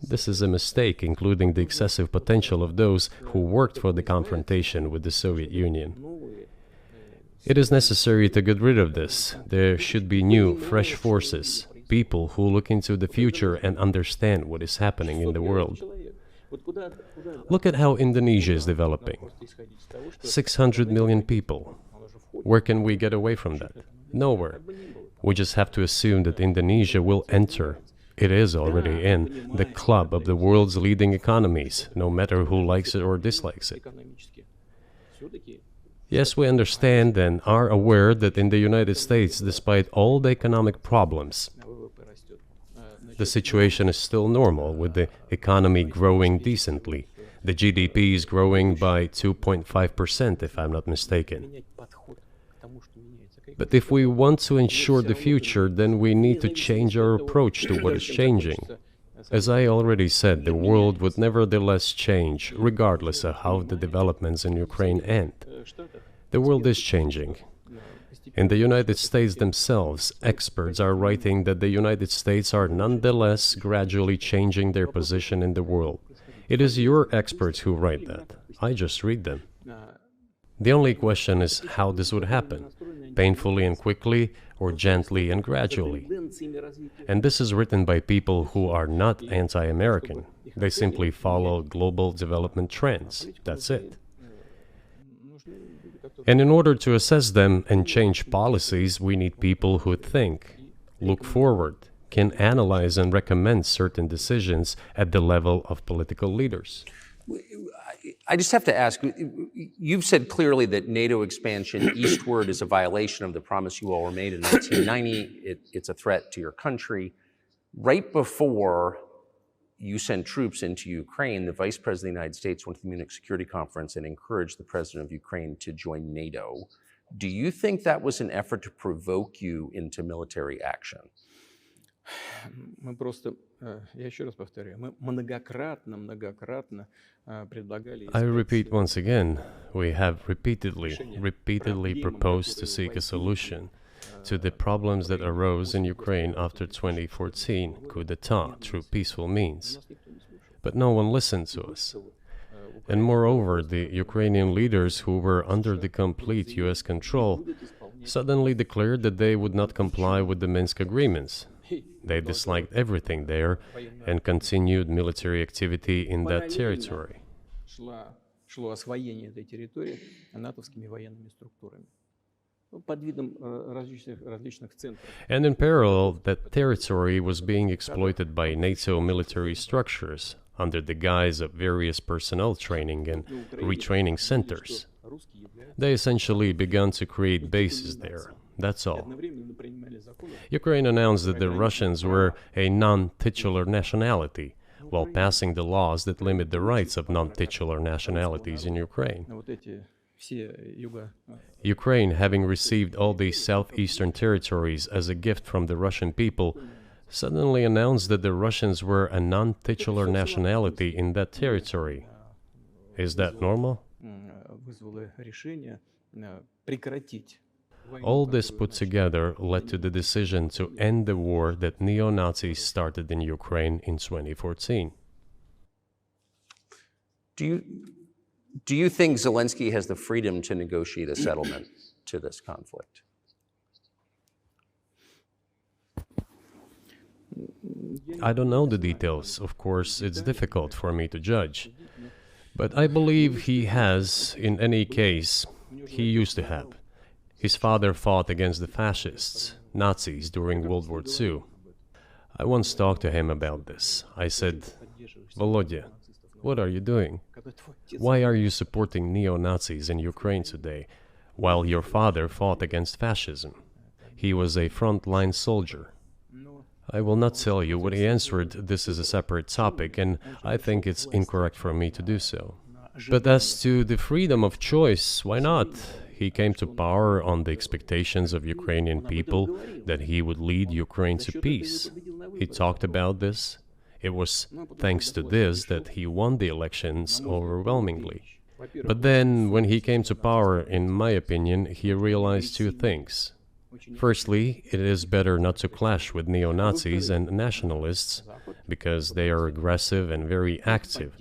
This is a mistake, including the excessive potential of those who worked for the confrontation with the Soviet Union. It is necessary to get rid of this. There should be new, fresh forces, people who look into the future and understand what is happening in the world. Look at how Indonesia is developing. 600 million people. Where can we get away from that? Nowhere. We just have to assume that Indonesia will enter. It is already in the club of the world's leading economies, no matter who likes it or dislikes it. Yes, we understand and are aware that in the United States, despite all the economic problems, the situation is still normal, with the economy growing decently. The GDP is growing by 2.5%, if I'm not mistaken. But if we want to ensure the future, then we need to change our approach to what is changing. As I already said, the world would nevertheless change, regardless of how the developments in Ukraine end. The world is changing. In the United States themselves, experts are writing that the United States are nonetheless gradually changing their position in the world. It is your experts who write that. I just read them. The only question is how this would happen, painfully and quickly, or gently and gradually. And this is written by people who are not anti-American. They simply follow global development trends. That's it. And in order to assess them and change policies, we need people who think, look forward, can analyze and recommend certain decisions at the level of political leaders. I just have to ask, you've said clearly that NATO expansion eastward is a violation of the promise you all were made in 1990. It's a threat to your country. Right before you sent troops into Ukraine, the Vice President of the United States went to the Munich Security Conference and encouraged the President of Ukraine to join NATO. Do you think that was an effort to provoke you into military action? Мы просто, я еще раз повторяю, мы многократно предлагали... I repeat once again, we have repeatedly proposed to seek a solution to the problems that arose in Ukraine after 2014 coup d'etat through peaceful means. But no one listened to us. And moreover, the Ukrainian leaders who were under the complete US control suddenly declared that they would not comply with the Minsk agreements. They disliked everything there and continued military activity in that territory. Шло освоение этой территории натовскими военными структурами. Под видом различных центров. And in parallel, that territory was being exploited by NATO military structures under the guise of various personnel training and retraining centers. They essentially began to create bases there. That's all. Ukraine announced that the Russians were a non-titular nationality, while passing the laws that limit the rights of non-titular nationalities in Ukraine. Ukraine, having received all these southeastern territories as a gift from the Russian people, suddenly announced that the Russians were a non-titular nationality in that territory. Is that normal? All this put together led to the decision to end the war that neo-Nazis started in Ukraine in 2014. Do you think Zelensky has the freedom to negotiate a settlement to this conflict? I don't know the details. Of course, it's difficult for me to judge. But I believe he has, in any case, he used to have. His father fought against the fascists, Nazis, during World War II. I once talked to him about this. I said, Volodya, what are you doing? Why are you supporting neo-Nazis in Ukraine today, while your father fought against fascism? He was a front-line soldier. I will not tell you what he answered. This is a separate topic, and I think it's incorrect for me to do so. But as to the freedom of choice, why not? He came to power on the expectations of Ukrainian people that he would lead Ukraine to peace. He talked about this. It was thanks to this that he won the elections overwhelmingly. But then, when he came to power, in my opinion, he realized two things. Firstly, it is better not to clash with neo-Nazis and nationalists, because they are aggressive and very active.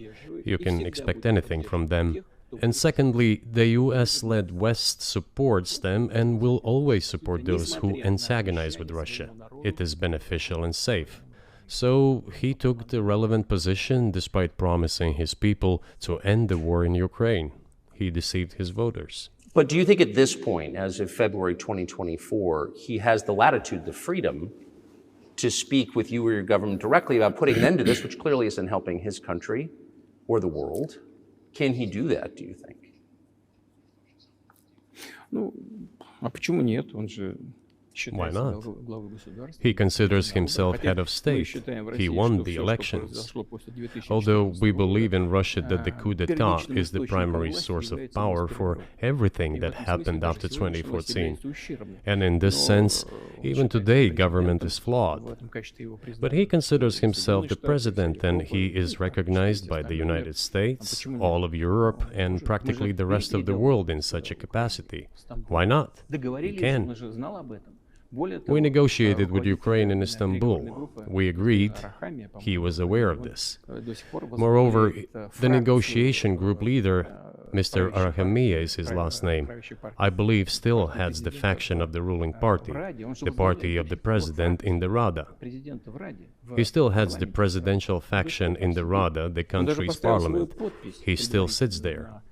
You can expect anything from them. And secondly, the US-led West supports them and will always support those who antagonize with Russia. It is beneficial and safe. So he took the relevant position despite promising his people to end the war in Ukraine. He deceived his voters. But do you think at this point, as of February 2024, he has the latitude, the freedom to speak with you or your government directly about putting an end to this, which clearly isn't helping his country or the world? Can he do that, do you think? Ну, а почему нет? Он же Why not? He considers himself head of state. He won the elections. Although we believe in Russia that the coup d'etat is the primary source of power for everything that happened after 2014. And in this sense, even today, government is flawed. But he considers himself the president, and he is recognized by the United States, all of Europe, and practically the rest of the world in such a capacity. Why not? He can. We negotiated with Ukraine in Istanbul. We agreed. He was aware of this. Moreover, the negotiation group leader, Mr. Arahamiya is his last name, I believe still heads the faction of the ruling party, the party of the president in the Rada. He still heads the presidential faction in the Rada, the country's parliament. He still sits there.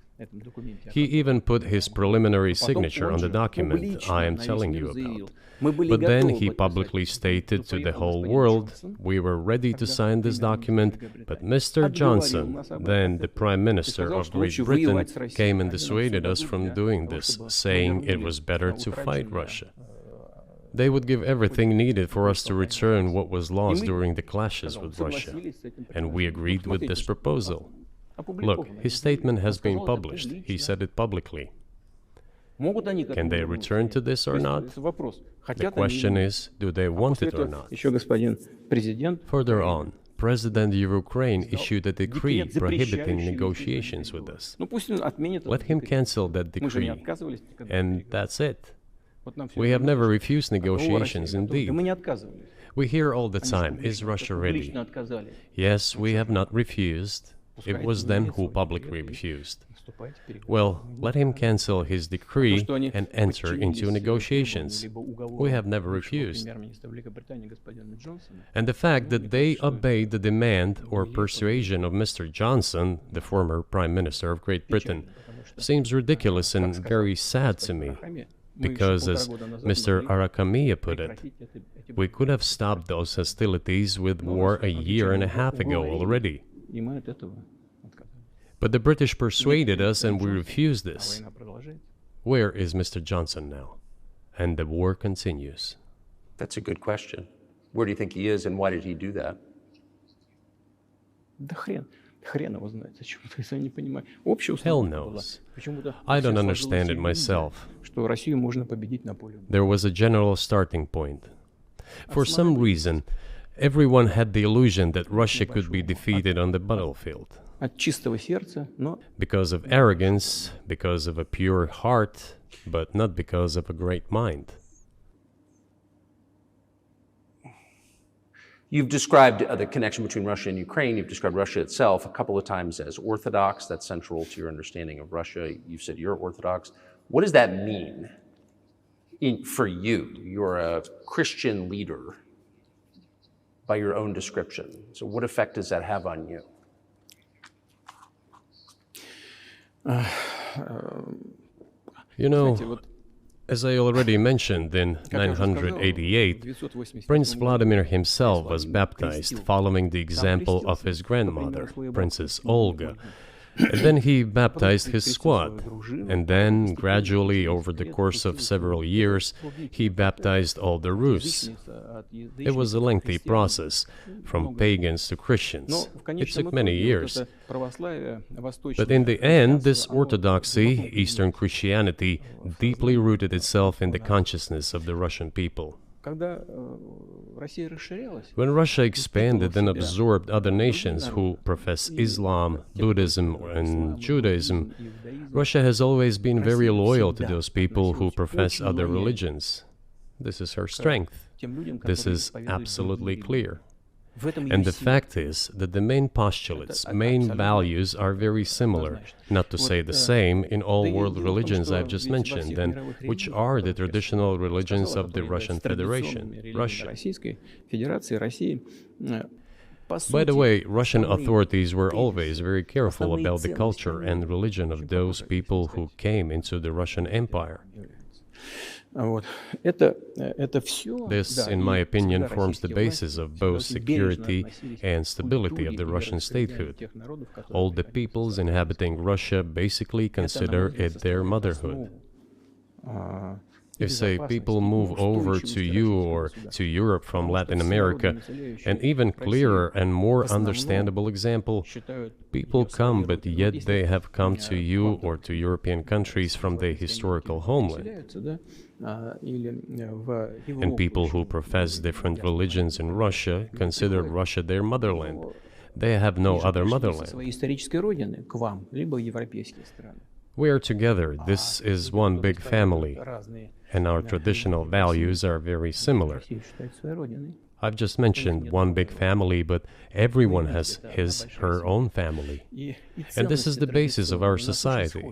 He even put his preliminary signature on the document I am telling you about. But then he publicly stated to the whole world, we were ready to sign this document, but Mr. Johnson, then the Prime Minister of Great Britain, came and dissuaded us from doing this, saying it was better to fight Russia. They would give everything needed for us to return what was lost during the clashes with Russia. And we agreed with this proposal. Look, his statement has been published. He said it publicly. Can they return to this or not? The question is, do they want it or not? Further on, President of Ukraine issued a decree prohibiting negotiations with us. Let him cancel that decree, and that's it. We have never refused negotiations, indeed. We hear all the time, is Russia ready? Yes, we have not refused. It was them who publicly refused. Well, let him cancel his decree and enter into negotiations. We have never refused. And the fact that they obeyed the demand or persuasion of Mr. Johnson, the former Prime Minister of Great Britain, seems ridiculous and very sad to me. Because, as Mr. Arahamiya put it, we could have stopped those hostilities with war a year and a half ago already. But the British persuaded us and we refused this. Where is Mr. Johnson now? And the war continues. That's a good question. Where do you think he is and why did he do that? Hell knows. I don't understand it myself. There was a general starting point. For some reason, everyone had the illusion that Russia could be defeated on the battlefield. Because of arrogance, because of a pure heart, but not because of a great mind. You've described the connection between Russia and Ukraine. You've described Russia itself a couple of times as Orthodox. That's central to your understanding of Russia. You've said you're Orthodox. What does that mean for you? You're a Christian leader by your own description. So what effect does that have on you? You know, as I already mentioned, in 988, Prince Vladimir himself was baptized following the example of his grandmother, Princess Olga. And then he baptized his squad. And then, gradually, over the course of several years, he baptized all the Rus. It was a lengthy process, from pagans to Christians. It took many years. But in the end, this orthodoxy, Eastern Christianity, deeply rooted itself in the consciousness of the Russian people. When Russia expanded and absorbed other nations who profess Islam, Buddhism, and Judaism, Russia has always been very loyal to those people who profess other religions. This is her strength. This is absolutely clear. And the fact is that the main postulates, main values are very similar, not to say the same, in all world religions I've just mentioned, and which are the traditional religions of the Russian Federation, Russia. By the way, Russian authorities were always very careful about the culture and religion of those people who came into the Russian Empire. This, in my opinion, forms the basis of both security and stability of the Russian statehood. All the peoples inhabiting Russia basically consider it their motherhood. If, say, people move over to you or to Europe from Latin America, an even clearer and more understandable example, people come, but yet they have come to you or to European countries from their historical homeland. And people who profess different religions in Russia consider Russia their motherland. They have no other motherland. We are together. This is one big family, and our traditional values are very similar. I've just mentioned one big family, but everyone has her own family. And this is the basis of our society.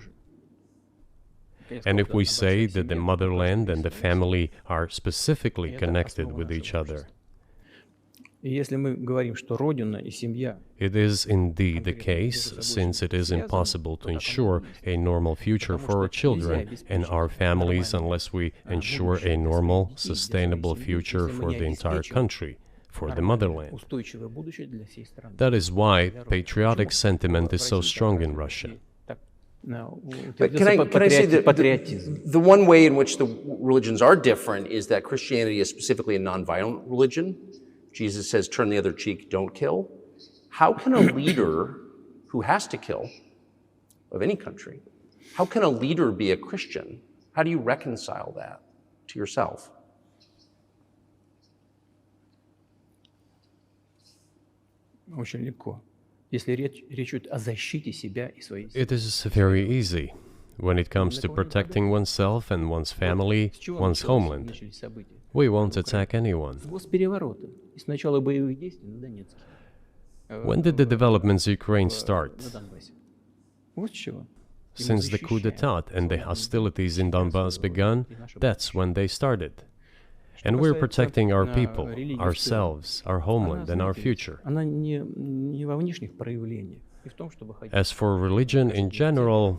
And if we say that the motherland and the family are specifically connected with each other, it is indeed the case, since it is impossible to ensure a normal future for our children and our families unless we ensure a normal, sustainable future for the entire country, for the motherland. That is why patriotic sentiment is so strong in Russia. But can I say that the one way in which the religions are different is that Christianity is specifically a nonviolent religion. Jesus says, turn the other cheek, don't kill. How can a leader who has to kill, of any country, how can a leader be a Christian? How do you reconcile that to yourself? It is very easy when it comes to protecting oneself and one's family, one's homeland. We won't attack anyone. When did the developments in Ukraine start? Since the coup d'etat and the hostilities in Donbass began, that's when they started. And we're protecting our people, ourselves, our homeland, and our future. As for religion in general,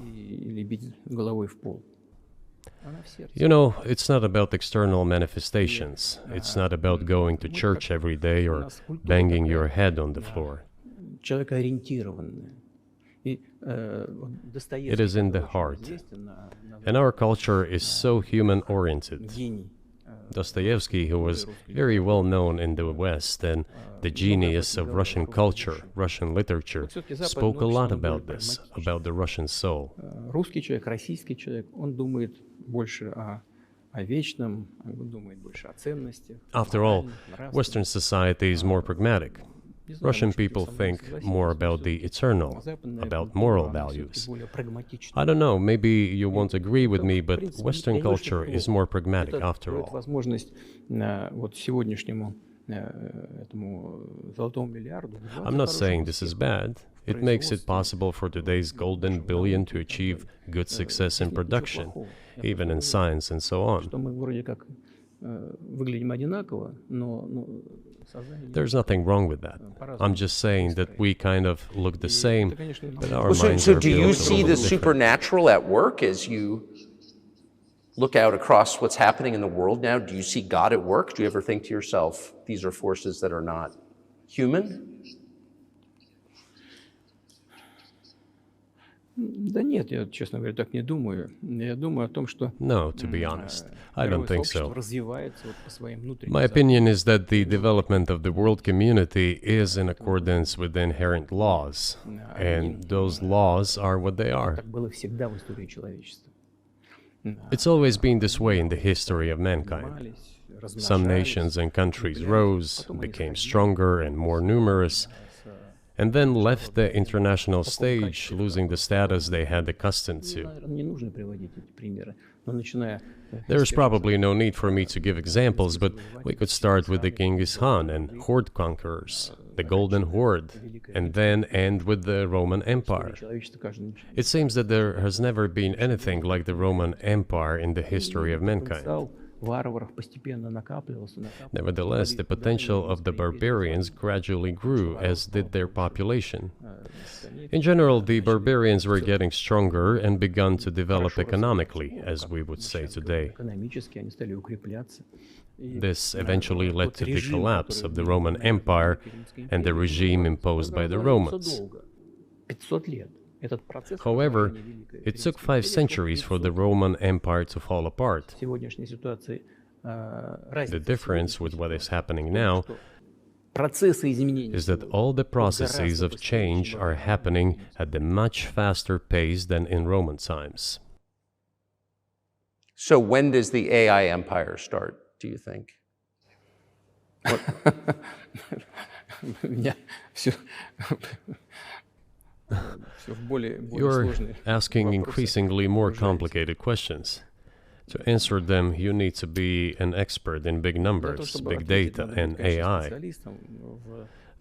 you know, it's not about external manifestations. It's not about going to church every day or banging your head on the floor. It is in the heart. And our culture is so human-oriented. Dostoevsky, who was very well known in the West and the genius of Russian culture, Russian literature, spoke a lot about this, about the Russian soul. After all, Western society is more pragmatic. Russian people think more about the eternal, about moral values. I don't know, maybe you won't agree with me, but Western culture is more pragmatic after all. I'm not saying this is bad. It makes it possible for today's golden billion to achieve good success in production, even in science and so on. There's nothing wrong with that. I'm just saying that we kind of look the same, but our minds so are do you built a see little the different. supernatural at work as you look out across what's happening in the world now? Do you see God at work? Do you ever think to yourself, these are forces that are not human? No, to be honest, I don't think so. My opinion is that the development of the world community is in accordance with the inherent laws, and those laws are what they are. It's always been this way in the history of mankind. Some nations and countries rose, became stronger and more numerous, and then left the international stage, losing the status they had accustomed to. There is probably no need for me to give examples, but we could start with the Genghis Khan and horde conquerors, the Golden Horde, and then end with the Roman Empire. It seems that there has never been anything like the Roman Empire in the history of mankind. Nevertheless, the potential of the barbarians gradually grew, as did their population. In general, the barbarians were getting stronger and began to develop economically, as we would say today. This eventually led to the collapse of the Roman Empire and the regime imposed by the Romans. Этот процесс However, разложения Великой it took Римской 5 империи centuries for the Roman Empire to fall apart. в сегодняшней ситуации The разница difference with what is happening now процессы изменений is that all the processes of change are happening at a much faster pace than in Roman times. So when does the AI empire start, do you think? У меня все в более You're сложные asking вопросы. increasingly more complicated questions. To answer them, you need to be an expert in big Для того, numbers, чтобы big ответить, data, надо and быть, конечно, AI. специалистом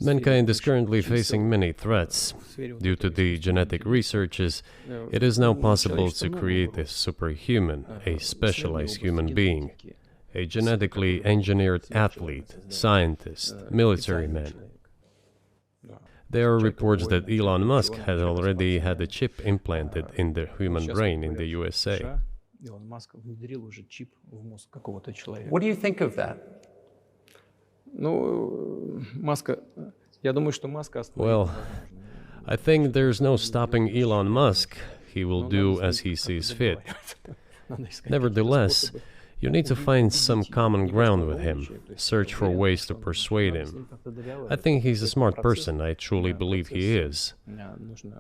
в Mankind is сфере currently чисел, facing many threats. в сфере вот Due to этого the искусственного genetic интеллекта. researches, it is now possible to Человечество много create a угроз. superhuman, a Исследования в specialized области human being, генетики, a genetically engineered athlete, scientist, military man. There are reports that Elon Musk had already had a chip implanted in the human brain in the USA. США Илон Маск внедрил уже чип в мозг какого-то человека. What do you think of that? Ну, Маска, я думаю, что Маска остановить Well, невозможно. I think there's no stopping Elon Musk. He will Но do надо as с he ним sees как-то fit. договариваться. Надо искать Nevertheless, какие-то способы. you need to find some common ground with him, search for ways to persuade him. I think he's a smart person, I truly believe he is.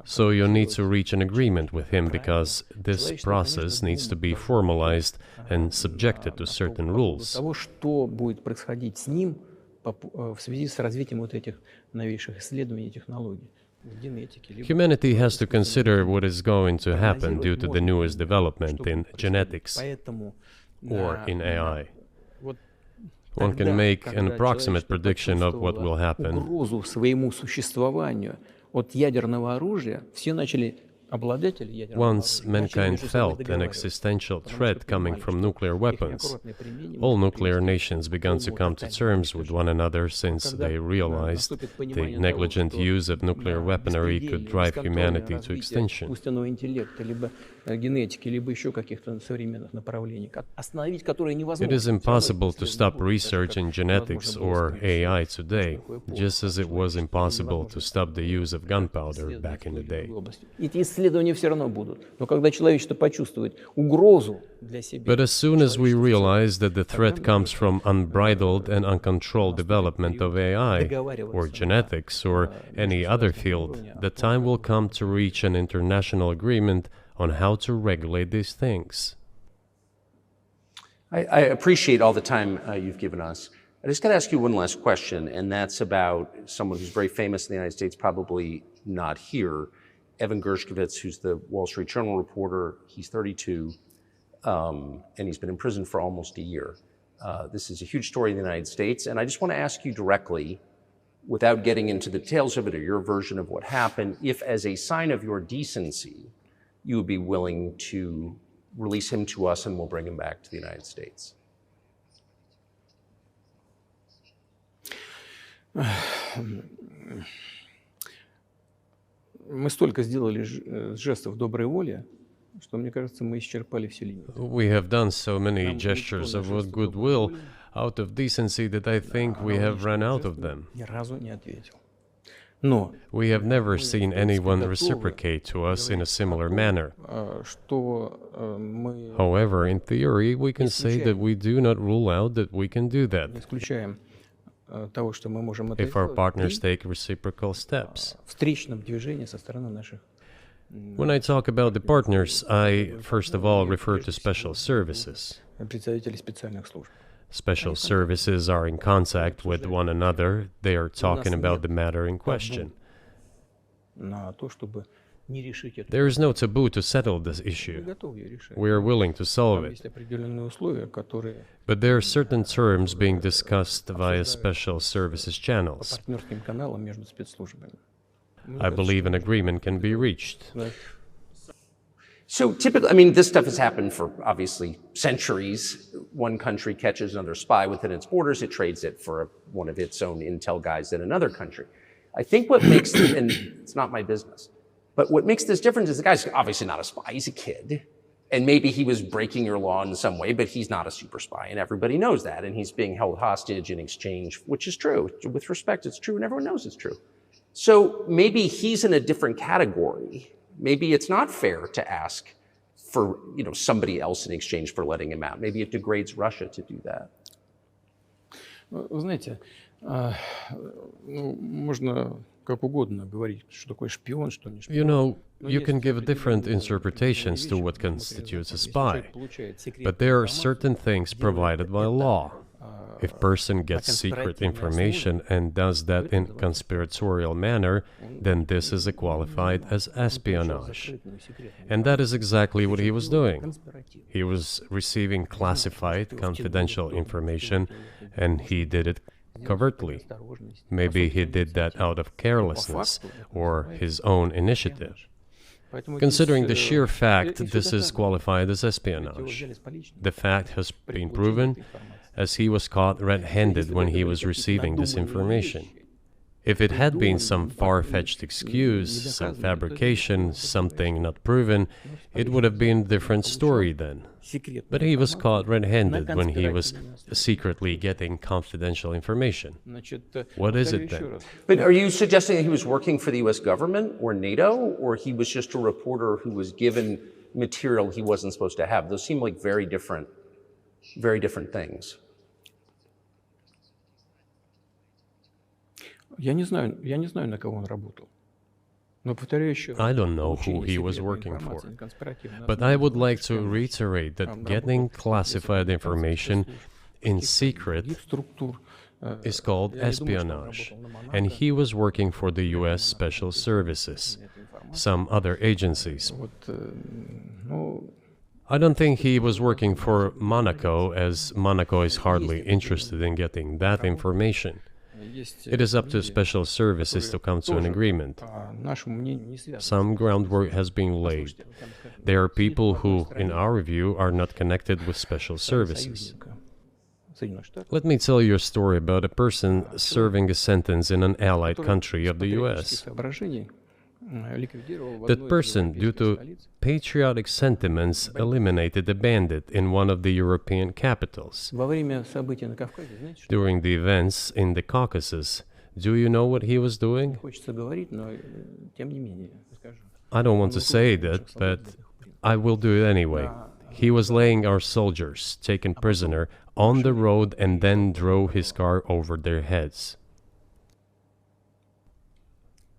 So you need to reach an agreement with him because this process needs to be formalized and subjected to certain rules. Того, что будет происходить с ним в связи с развитием вот этих новейших исследований и технологий в генетике. Humanity has to consider what is going to happen due to the newest development in genetics or in AI. One can make an approximate prediction of what will happen. Угрозу своему существованию от ядерного оружия все начали обладатели ядерного Once оружия начали mankind между собой felt an договариваться. existential Потому threat что coming понимали, from что nuclear их weapons, неаккуратное применение all может nuclear привести nations began to к come to полному terms with one another since Когда they realized наступит the понимание того, negligent что, use of nuclear weaponry could беспредельное, drive бесконтрольное humanity to развитие extinction. искусственного интеллекта, либо генетики, либо еще каких-то современных направлений, остановить которые невозможно. It is impossible to stop Исследования research in genetics or AI today, just as it was impossible to stop the use of gunpowder back in the day. Эти исследования все равно будут. Но когда человечество почувствует угрозу для себя, But as soon as we realize that the threat comes from unbridled and uncontrolled development of AI, or genetics, or any other field, the time will come to reach an international agreement on how to regulate these things. I appreciate all the time you've given us. I just got to ask you one last question, and that's about someone who's very famous in the United States, probably not here, Evan Gershkovich, who's the Wall Street Journal reporter. He's 32, and he's been in prison for almost a year. This is a huge story in the United States, and I just want to ask you directly, without getting into the details of it or your version of what happened, if as a sign of your decency, you would be willing to release him to us and we'll bring him back to the United States. Мы столько сделали жестов доброй воли, что, мне кажется, мы исчерпали все лимиты. We have done so many gestures of goodwill out of decency that I think we have run out of them. Ни разу не ответил. Но We have never seen anyone reciprocate to us in a similar manner. что мы However, in theory, we can say that we do not rule out that we can do не that исключаем того, что мы можем это if our сделать partners при take reciprocal steps. встречном движении со стороны наших. When I talk about the partners, I first of all refer to special services. Представителей специальных служб. Special services are in contact with one another. They are talking about the matter in question. На то, чтобы не решить это. There is no taboo to settle this Мы issue. готовы ее решать. We are willing to solve Там it. есть определенные условия, которые But there are certain terms being discussed via special services по channels. партнерским каналам между спецслужбами. I believe an agreement can be reached. So typically, I mean, this stuff has happened for obviously centuries. One country catches another spy within its borders, it trades it for one of its own intel guys in another country. I think what makes, and it's not my business, but what makes this different is the guy's obviously not a spy, he's a kid. And maybe he was breaking your law in some way, but he's not a super spy, and everybody knows that. And he's being held hostage in exchange, which is true. With respect, it's true, and everyone knows it's true. So maybe he's in a different category maybe it's not fair to ask for somebody else in exchange for letting him out. Maybe it degrades Russia to do that. Вы знаете, можно как угодно говорить, что такое шпион, что не шпион. You know, you can give different interpretations to what constitutes a spy, but there are certain things provided by law. If person gets secret information and does that in conspiratorial manner, then this is qualified as espionage. And that is exactly what he was doing. He was receiving classified, confidential information, and he did it covertly. Maybe he did that out of carelessness or his own initiative. Considering the sheer fact, this is qualified as espionage. The fact has been proven, as he was caught red-handed when he was receiving this information. If it had been some far-fetched excuse, some fabrication, something not proven, it would have been a different story then. But he was caught red-handed when he was secretly getting confidential information. What is it then? But are you suggesting that he was working for the US government or NATO, or he was just a reporter who was given material he wasn't supposed to have? Those seem like very different things. Я не знаю, на кого он работал. Но повторяю еще. I don't know who he was working for, but I would like to reiterate that getting classified information in secret is called espionage, and he was working for the US Special Services, some other agencies. I don't think he was working for Monaco, as Monaco is hardly interested in getting that information. It is up to special services to come to an agreement. Some groundwork has been laid. There are people who, in our view, are not connected with special services. Let me tell you a story about a person serving a sentence in an allied country of the US. That person, due to patriotic sentiments, eliminated a bandit in one of the European capitals. During the events in the Caucasus, do you know what he was doing? I don't want to say that, but I will do it anyway. He was laying our soldiers, taken prisoner, on the road and then drove his car over their heads.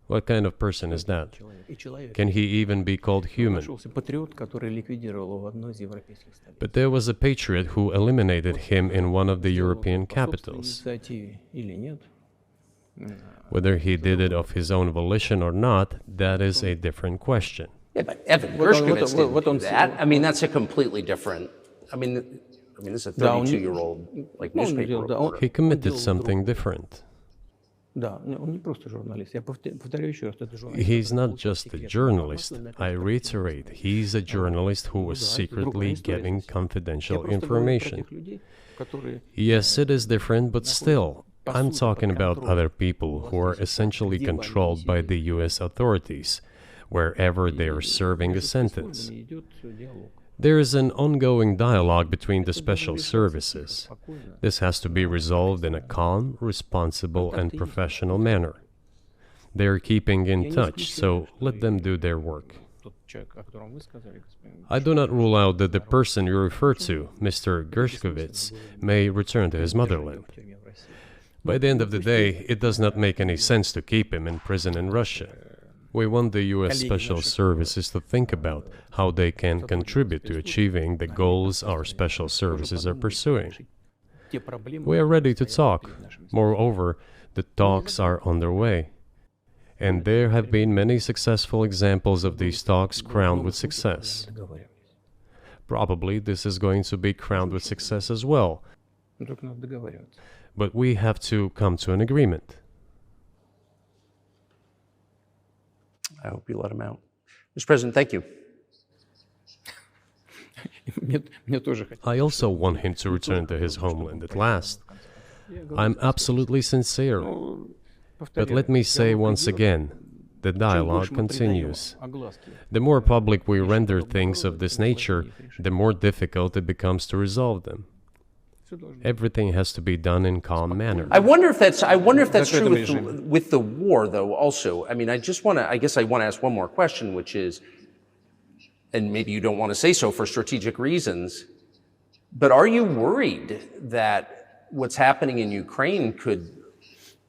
What kind of person is that? Can he even be called human? But there was a patriot who eliminated him in one of the European capitals. Whether he did it of his own volition or not, that is a different question. Yeah, but Evan Gershkovich didn't do that. I mean, that's a completely different. I mean, this is a 32-year-old newspaper reporter. He committed something different. He's not just a journalist. I reiterate, he's a journalist who was secretly getting confidential information. Yes, it is different, but still, I'm talking about other people who are essentially controlled by the US authorities, wherever they are serving a sentence. There is an ongoing dialogue between the special services. This has to be resolved in a calm, responsible, and professional manner. They are keeping in touch, so let them do their work. I do not rule out that the person you refer to, Mr. Gershkovich, may return to his motherland. By the end of the day, it does not make any sense to keep him in prison in Russia. We want the US Special Services to think about how they can contribute to achieving the goals our special services are pursuing. We are ready to talk. Moreover, the talks are underway. And there have been many successful examples of these talks crowned with success. Probably this is going to be crowned with success as well. But we have to come to an agreement. I hope you let him out. Mr. President, thank you. I also want him to return to his homeland at last. I'm absolutely sincere. But let me say once again, the dialogue continues. The more public we render things of this nature, the more difficult it becomes to resolve them. Everything has to be done in calm manner. I wonder if that's true Закрытом with the war, though. Also, I mean, I guess I want to ask one more question, which is, and maybe you don't want to say so for strategic reasons, but are you worried that what's happening in Ukraine could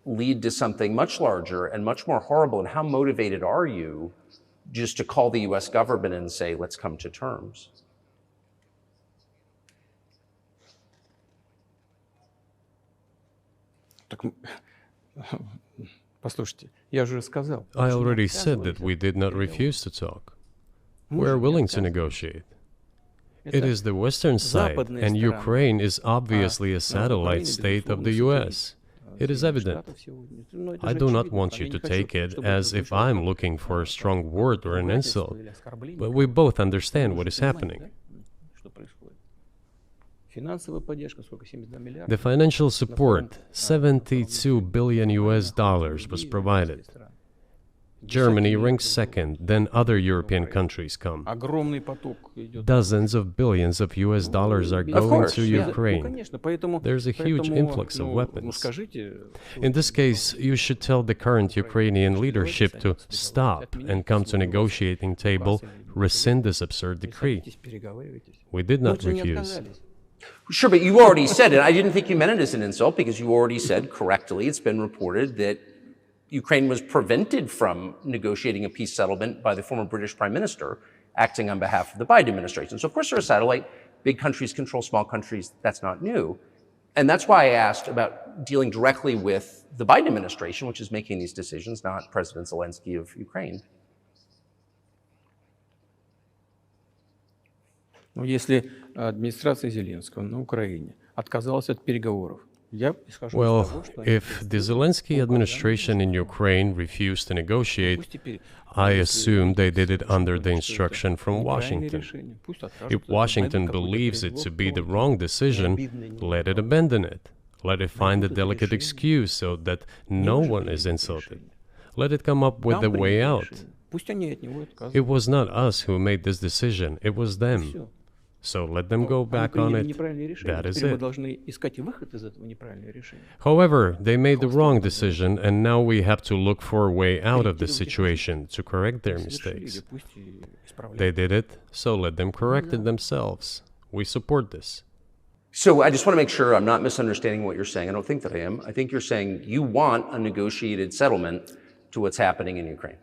lead to something much larger and much more horrible? And how motivated are you just to call the U.S. government and say, let's come to terms? Так, послушайте, я уже сказал. I already said that we did not refuse to talk. We are willing to negotiate. It is the Western side, and Ukraine is obviously a satellite state of the US. It is evident. I do not want you to take it as if I'm looking for a strong word or an insult, but we both understand what is happening. The financial support, 72 billion US dollars, was provided. Germany ranks second, then other European countries come. Dozens of billions of US dollars are going to Ukraine. There's a huge influx of weapons. In this case, you should tell the current Ukrainian leadership to stop and come to negotiating table, rescind this absurd decree. We did not refuse. Sure, but you already said it. I didn't think you meant it as an insult because you already said correctly, it's been reported that Ukraine was prevented from negotiating a peace settlement by the former British Prime Minister acting on behalf of the Biden administration. So of course they're a satellite. Big countries control small countries. That's not new. And that's why I asked about dealing directly with the Biden administration, which is making these decisions, not President Zelensky of Ukraine. Но если администрация Зеленского на Украине отказалась от переговоров, well, if the Zelensky administration in Ukraine refused to negotiate, I assume they did it under the instruction from Washington. If Washington believes it to be the wrong decision, let it abandon it. Let it find a delicate excuse so that no one is insulted. Let it come up with a way out. It was not us who made this decision, it was them. So let them go back on it. That is it. However, they made the wrong decision, and now we have to look for a way out of the situation to correct their mistakes. They did it, so let them correct it themselves. We support this. So I just want to make sure I'm not misunderstanding what you're saying. I don't think that I am. I think you're saying you want a negotiated settlement to what's happening in Ukraine.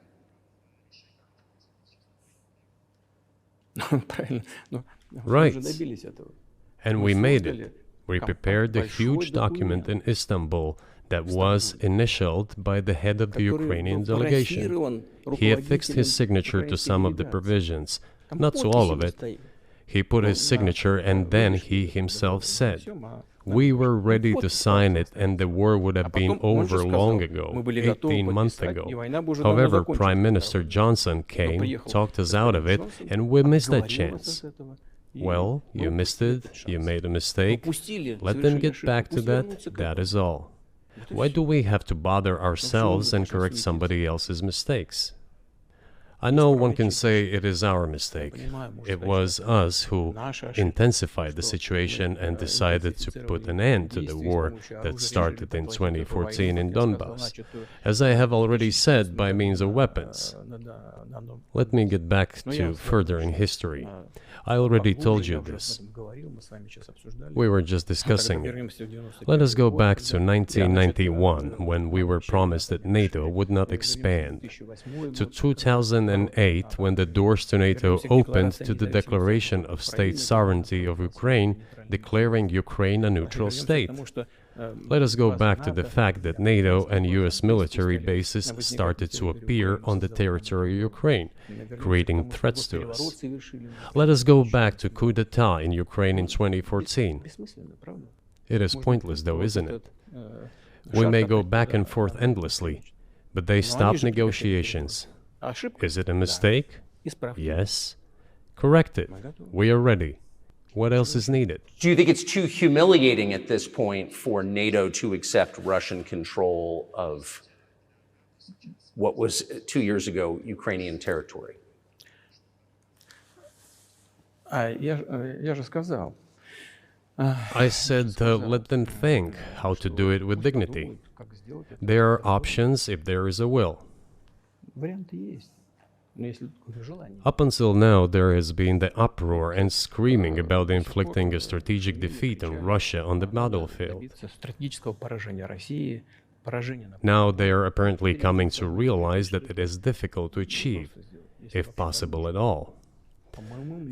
Right. And we made it. We prepared a huge document in Istanbul that was initialed by the head of the Ukrainian delegation. He affixed his signature to some of the provisions, not to all of it. He put his signature and then he himself said, we were ready to sign it and the war would have been over long ago, 18 months ago. However, Prime Minister Johnson came, talked us out of it, and we missed that chance. Well, you missed it, you made a mistake. Let them get back to that, that is all. Why do we have to bother ourselves and correct somebody else's mistakes? I know one can say it is our mistake. It was us who intensified the situation and decided to put an end to the war that started in 2014 in Donbass, as I have already said, by means of weapons. Let me get back to further in history. I already told you this. We were just discussing it. Let us go back to 1991, when we were promised that NATO would not expand, to 2008, when the doors to NATO opened to the declaration of state sovereignty of Ukraine, declaring Ukraine a neutral state. Let us go back to the fact that NATO and US military bases started to appear on the territory of Ukraine, creating threats to us. Let us go back to coup d'etat in Ukraine in 2014. It is pointless though, isn't it? We may go back and forth endlessly, but they stopped negotiations. Is it a mistake? Yes. Correct it. We are ready. What else is needed? Do you think it's too humiliating at this point for NATO to accept Russian control of what was 2 years ago Ukrainian territory? Я же сказал, I said, let them think how to do it with dignity. There are options if there is a will. Варианты есть. Но если такое желание. Up until now, there has been the uproar and screaming about inflicting a strategic defeat on Russia on the battlefield. Добиться стратегического поражения России, поражения на Now they are apparently coming to realize that it is difficult to achieve, if possible at all.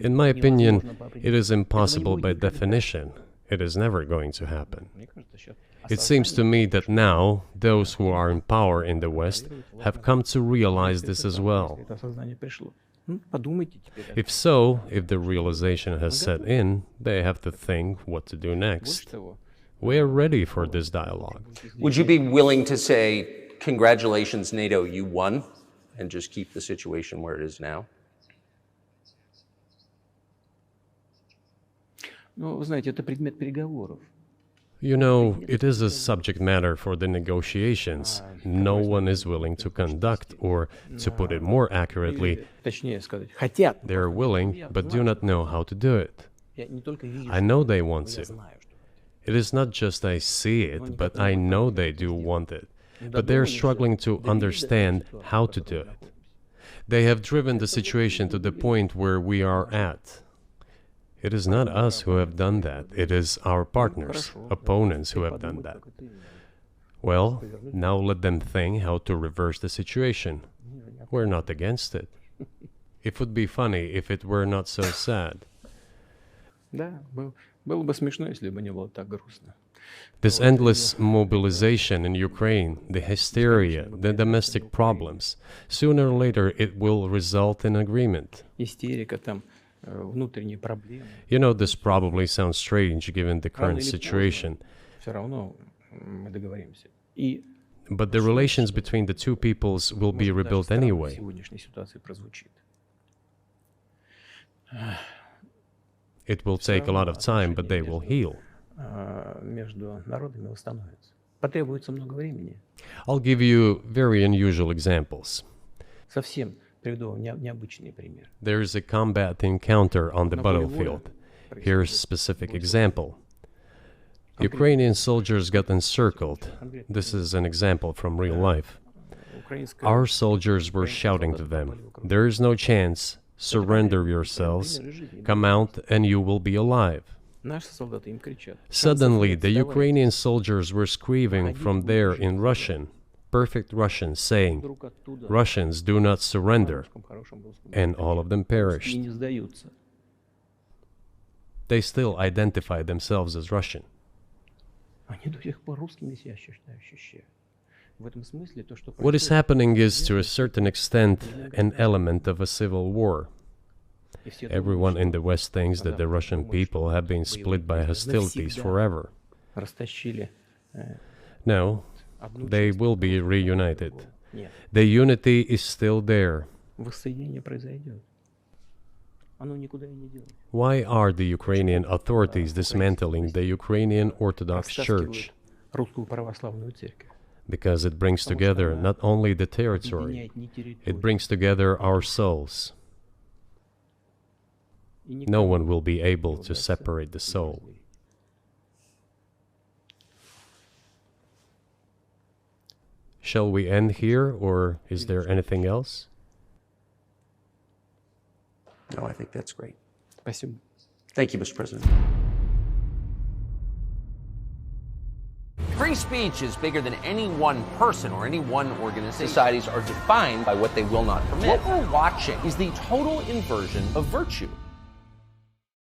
In my opinion, it is impossible by definition. It is never going to happen. Мне кажется, сейчас It seems to me that now those who are in power in the West have come to realize this as well. это осознание пришло. Подумайте теперь. If so, if the realization has set in, they have to think what to do next. Того, We are ready for this dialogue. Would you be willing to say, congratulations, NATO, you won, and just keep the situation where it is now? Ну, вы знаете, это предмет переговоров. You know, it is a subject matter for the negotiations. No one is willing to conduct, or, to put it more accurately, Точнее сказать, хотят. they're willing but do not know how to do it. Я не только вижу, I know they want я to. знаю, что It is not just I see it, but I know they do want it. But they're struggling to understand how to do it. They have driven the situation to the point where we are at. It is not us who have done that. It is our partners, opponents who have done that. Well, now let them think how to reverse the situation. We're not against it. It would be funny if it were not so sad. Да, было бы смешно, если бы не было так грустно. This endless mobilization in Ukraine, the hysteria, the domestic problems, sooner or later it will result in agreement. Истерика, там, внутренние проблемы. You know, this probably sounds strange given the current situation, Все равно мы договоримся. И but the relations between the two peoples will be может, даже rebuilt странно в anyway. сегодняшней ситуации прозвучит. It will take a lot of time, but they will heal. Между народами восстановится. Потребуется много времени. I'll give you very unusual examples. Совсем приведу вам необычный пример. There is a combat encounter on the battlefield. Here's a specific example. Ukrainian soldiers got encircled. This is an example from real life. Украинская Our soldiers were shouting to them, "There is no chance. Surrender yourselves. Come out and you will be alive." Наши солдаты им кричат. Suddenly, the Ukrainian soldiers were screaming from there in Russian, perfect Russian, saying, Вдруг оттуда "Russians, do not surrender." на хорошем русском And all of them и perished. не сдаются. They still identified themselves as Russian. Они до сих пор русскими себя ощущают. В этом смысле то, что What is происходит, happening is, to a certain extent, an element of a civil war. и все Everyone думают, in the West thinks that the Russian people have been split by hostilities forever. что растащили No, одну they часть will be другую. reunited. Нет, The unity is still there. воссоединение произойдет. Оно никуда и не делось. Why are the Ukrainian authorities dismantling the Ukrainian Orthodox Church? Растаскивают русскую православную церковь. Because it brings together not only the territory, Объединяет не территорию. it brings together our souls. И никому No one will be able не to удастся separate the soul. разделить. Shall we end here, or is there anything else? No, I think that's great. Спасибо. Thank you, Mr. President. Free speech is bigger than any one person or any one organization. Societies are defined by what they will not permit. What we're watching is the total inversion of virtue.